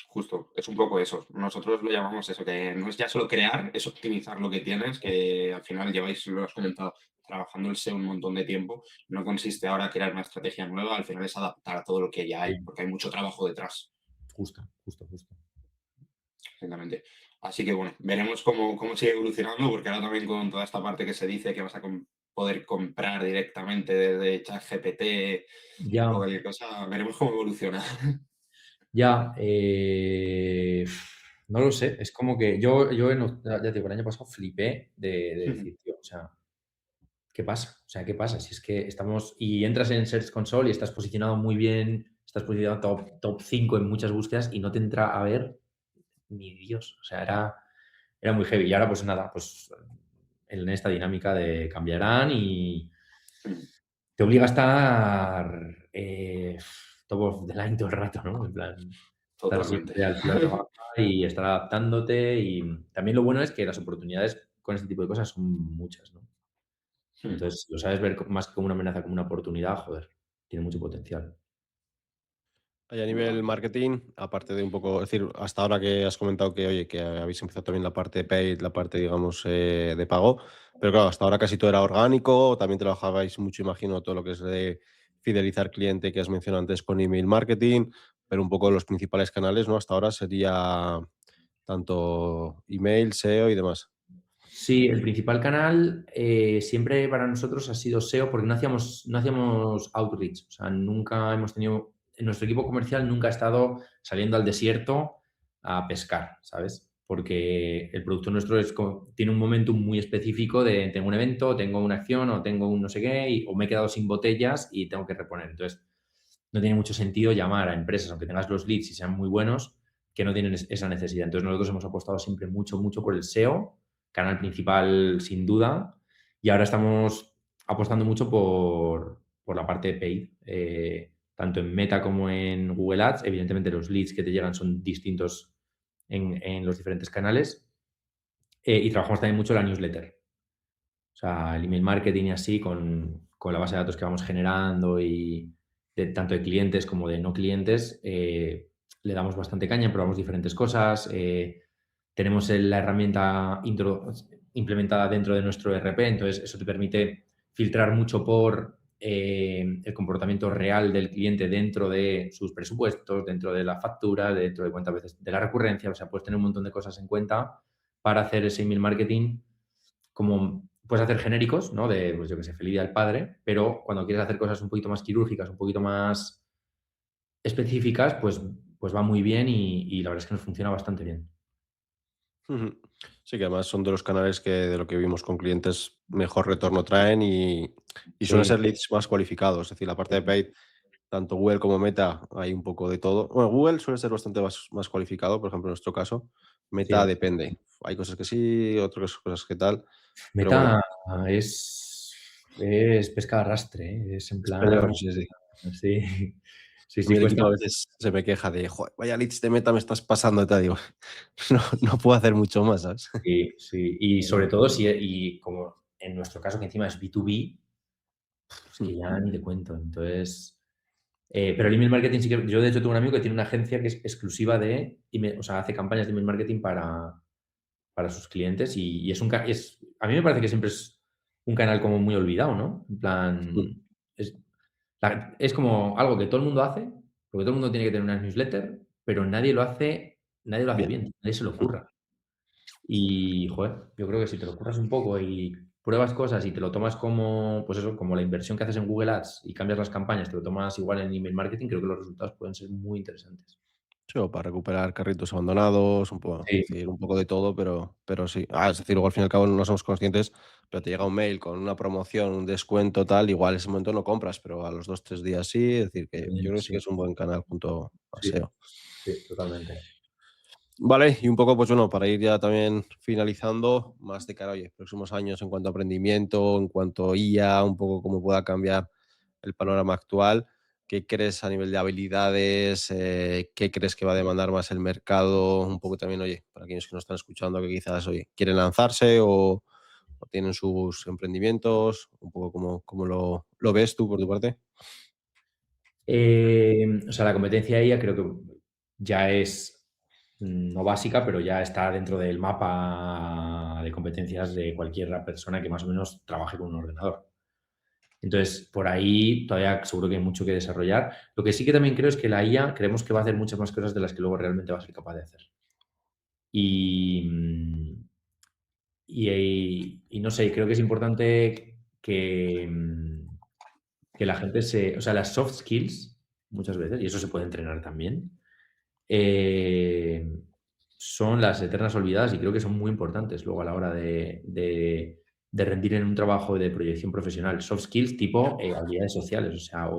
justo, es un poco eso. Nosotros lo llamamos eso, que no es ya solo crear, es optimizar lo que tienes, que al final lleváis, lo has comentado, trabajando el SEO un montón de tiempo. No consiste ahora crear una estrategia nueva, al final es adaptar a todo lo que ya hay, Sí, porque hay mucho trabajo detrás. justo, justo, justo. Exactamente. Así que bueno, veremos cómo sigue evolucionando, porque ahora también con toda esta parte que se dice que vas a poder comprar directamente desde ChatGPT o Ya, cualquier cosa, veremos cómo evoluciona. ya, no lo sé, es como que ya te digo, el año pasado flipé de decir, tío, o sea, ¿qué pasa? O sea, ¿qué pasa? Si es que estamos y entras en Search Console y estás posicionado muy bien, estás posicionado top 5 en muchas búsquedas y no te entra a ver ni Dios. O sea, era muy heavy. Y ahora, pues nada, pues en esta dinámica de cambiarán y te obliga a estar top of the line todo el rato, ¿no? En plan, estar Totalmente. siempre al filo de la navaja y estar adaptándote. Y también lo bueno es que las oportunidades con este tipo de cosas son muchas, ¿no? Entonces, si lo sabes ver más que como una amenaza, como una oportunidad, joder, tiene mucho potencial. Y a nivel Totalmente. marketing, aparte de un poco, es decir, hasta ahora que has comentado que, oye, que habéis empezado también la parte de paid, la parte, digamos, de pago, pero claro, hasta ahora casi todo era orgánico, también trabajabais mucho, imagino, todo lo que es de fidelizar cliente que has mencionado antes con email marketing, pero un poco los principales canales, ¿no? Hasta ahora sería tanto email, SEO y demás. Sí, el principal canal siempre para nosotros ha sido SEO porque no hacíamos outreach. O sea, nunca hemos tenido, en nuestro equipo comercial nunca ha estado saliendo al desierto a pescar, ¿sabes? Porque el producto nuestro tiene un momento muy específico de tengo un evento, tengo una acción o tengo un no sé qué, o me he quedado sin botellas y tengo que reponer. Entonces, no tiene mucho sentido llamar a empresas, aunque tengas los leads y sean muy buenos, que no tienen esa necesidad. Entonces, nosotros hemos apostado siempre mucho, mucho por el SEO, canal principal sin duda, y ahora estamos apostando mucho por la parte de paid, tanto en Meta como en Google Ads. Evidentemente, los leads que te llegan son distintos en los diferentes canales, y trabajamos también mucho la newsletter. O sea, el email marketing y así, con la base de datos que vamos generando y tanto de clientes como de no clientes, le damos bastante caña, probamos diferentes cosas. Tenemos la herramienta implementada dentro de nuestro ERP, entonces eso te permite filtrar mucho por el comportamiento real del cliente dentro de sus presupuestos, dentro de la factura, dentro de cuántas veces de la recurrencia. O sea, puedes tener un montón de cosas en cuenta para hacer ese email marketing como puedes hacer genéricos, ¿no? De, pues yo que sé, feliz día al padre, pero cuando quieres hacer cosas un poquito más quirúrgicas, un poquito más específicas, pues va muy bien y la verdad es que nos funciona bastante bien. Ujú. Sí, que además son de los canales que de lo que vimos con clientes mejor retorno traen y suelen Sí, ser leads más cualificados. Es decir, la parte de paid tanto Google como Meta hay un poco de todo. Bueno, Google suele ser bastante más cualificado, por ejemplo, en nuestro caso. Meta Sí. depende. Hay cosas que sí, otras cosas que tal. Pero Meta bueno, es pesca de arrastre, ¿eh? Es en plan, sí, sí. sí, sí, A mí sí, el equipo cuesta. a veces se me queja de, joder, vaya leads de Meta me estás pasando, te digo. No puedo hacer mucho más, ¿sabes? Sí, sí. Y sobre todo, y como en nuestro caso, que encima es B2B, es que ya ni te cuento. Entonces, pero el email marketing sí que. Yo, de hecho, tengo un amigo que tiene una agencia que es exclusiva de email, o sea, hace campañas de email marketing para sus clientes y a mí me parece que siempre es un canal como muy olvidado, ¿no? En plan, es, es como algo que todo el mundo hace, porque todo el mundo tiene que tener una newsletter, pero nadie lo hace Bien. bien, nadie se lo ocurra. Y, joder, yo creo que si te lo curras un poco y pruebas cosas y te lo tomas como, pues eso, como la inversión que haces en Google Ads y cambias las campañas, te lo tomas igual en email marketing, creo que los resultados pueden ser muy interesantes. Sí, o para recuperar carritos abandonados, un poco, Sí, es decir, un poco de todo, pero sí. Es decir, luego al fin y al cabo no somos conscientes, pero te llega un mail con una promoción, un descuento, tal, igual en ese momento no compras, pero a los 2 3 días sí. Es decir, que yo creo que sí sí, que es un buen canal junto a sí, SEO. sí, totalmente. Vale, y un poco, pues bueno, para ir ya también finalizando, más de cara, oye, próximos años en cuanto a aprendimiento, en cuanto a IA, un poco cómo pueda cambiar el panorama actual. ¿Qué crees a nivel de habilidades? ¿Qué crees que va a demandar más el mercado? Un poco también, oye, para aquellos que nos están escuchando que quizás, oye, quieren lanzarse o tienen sus emprendimientos, un poco cómo lo ves tú por tu parte. O sea, la competencia IA creo que ya es no básica, pero ya está dentro del mapa de competencias de cualquier persona que más o menos trabaje con un ordenador. Entonces, por ahí todavía seguro que hay mucho que desarrollar. Lo que sí que también creo es que la IA creemos que va a hacer muchas más cosas de las que luego realmente va a ser capaz de hacer. Y, y no sé, creo que es importante que la gente o sea, las soft skills, muchas veces, y eso se puede entrenar también, eh, son las eternas olvidadas y creo que son muy importantes luego a la hora de rendir en un trabajo de proyección profesional. Soft skills tipo habilidades sociales, o sea,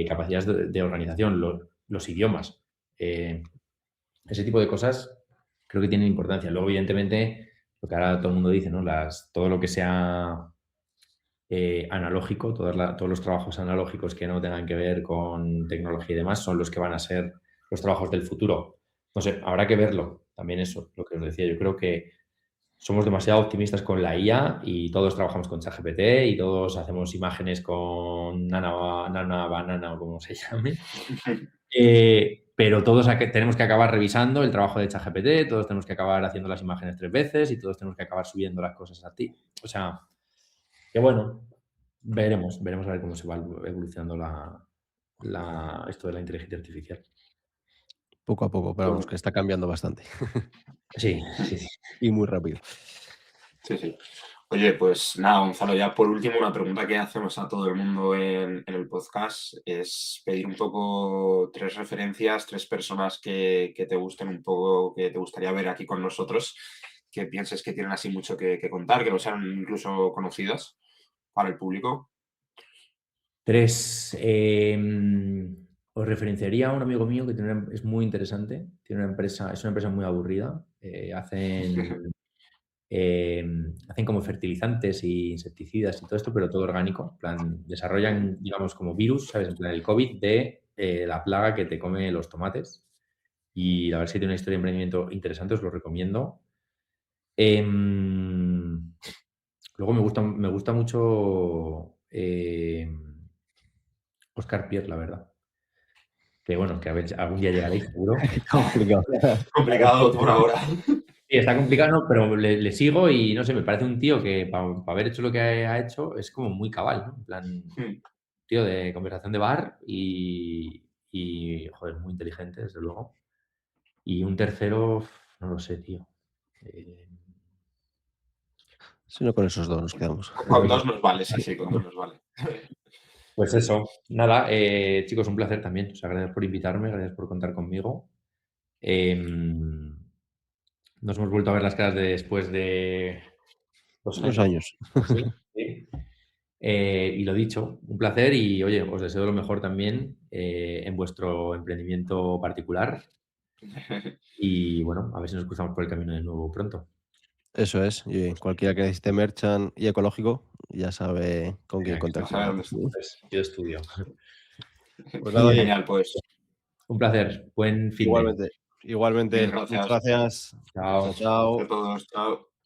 capacidades de organización, los idiomas. Ese tipo de cosas creo que tienen importancia. Luego, evidentemente, lo que ahora todo el mundo dice, ¿no? Todo lo que sea analógico, todos los trabajos analógicos que no tengan que ver con tecnología y demás son los que van a ser los trabajos del futuro. No sé, habrá que verlo. También eso, lo que os decía, yo creo que somos demasiado optimistas con la IA y todos trabajamos con ChatGPT y todos hacemos imágenes con Nana Banana o como se llame. Pero todos tenemos que acabar revisando el trabajo de ChatGPT, todos tenemos que acabar haciendo las imágenes 3 veces y todos tenemos que acabar subiendo las cosas a ti. O sea, que bueno, veremos a ver cómo se va evolucionando esto de la inteligencia artificial. Poco a poco, pero vamos, que está cambiando bastante Sí, sí, sí. y muy rápido. Sí, sí. Oye, pues nada, Gonzalo, ya por último, una pregunta que hacemos a todo el mundo en el podcast es pedir un poco 3 referencias, 3 personas que te gusten un poco, que te gustaría ver aquí con nosotros, que pienses que tienen así mucho que contar, que no sean incluso conocidas para el público. 3. Os referenciaría a un amigo mío que es muy interesante. Tiene una empresa, es una empresa muy aburrida. Hacen como fertilizantes y insecticidas y todo esto, pero todo orgánico. En plan, desarrollan, digamos, como virus, ¿sabes? En plan, el COVID de la plaga que te come los tomates. Y la verdad es que tiene una historia de emprendimiento interesante, os lo recomiendo. Luego me gusta mucho Oscar Pierre, la verdad. Que bueno, que a ver, algún día llegaréis, seguro. Complicado. Complicado por ahora. Sí, está complicado, ¿no? Pero le sigo y no sé, me parece un tío que para haber hecho lo que ha hecho es como muy cabal, ¿no? En plan, tío de conversación de bar joder, muy inteligente, desde luego. Y un tercero, no lo sé, tío. Si no, con esos dos nos quedamos. Con 2 nos vale, sí, sí, con 2 nos vale. Pues eso, nada, chicos, un placer también. O sea, gracias por invitarme, gracias por contar conmigo. Nos hemos vuelto a ver las caras después de 2 Unos años años. o así. ¿Sí? Y lo dicho, un placer y oye, os deseo lo mejor también en vuestro emprendimiento particular. Y bueno, a ver si nos cruzamos por el camino de nuevo pronto. Eso es. Y cualquiera que necesite merchant y ecológico ya sabe con quién Venga, Ya sabes contactar. dónde está. pues, yo estudio. Pues nada, oye, Genial, pues. Un placer. Buen fin de. igualmente. Bien, Muchas gracias gracias. Chao. Chao, chao. a todos. Chao.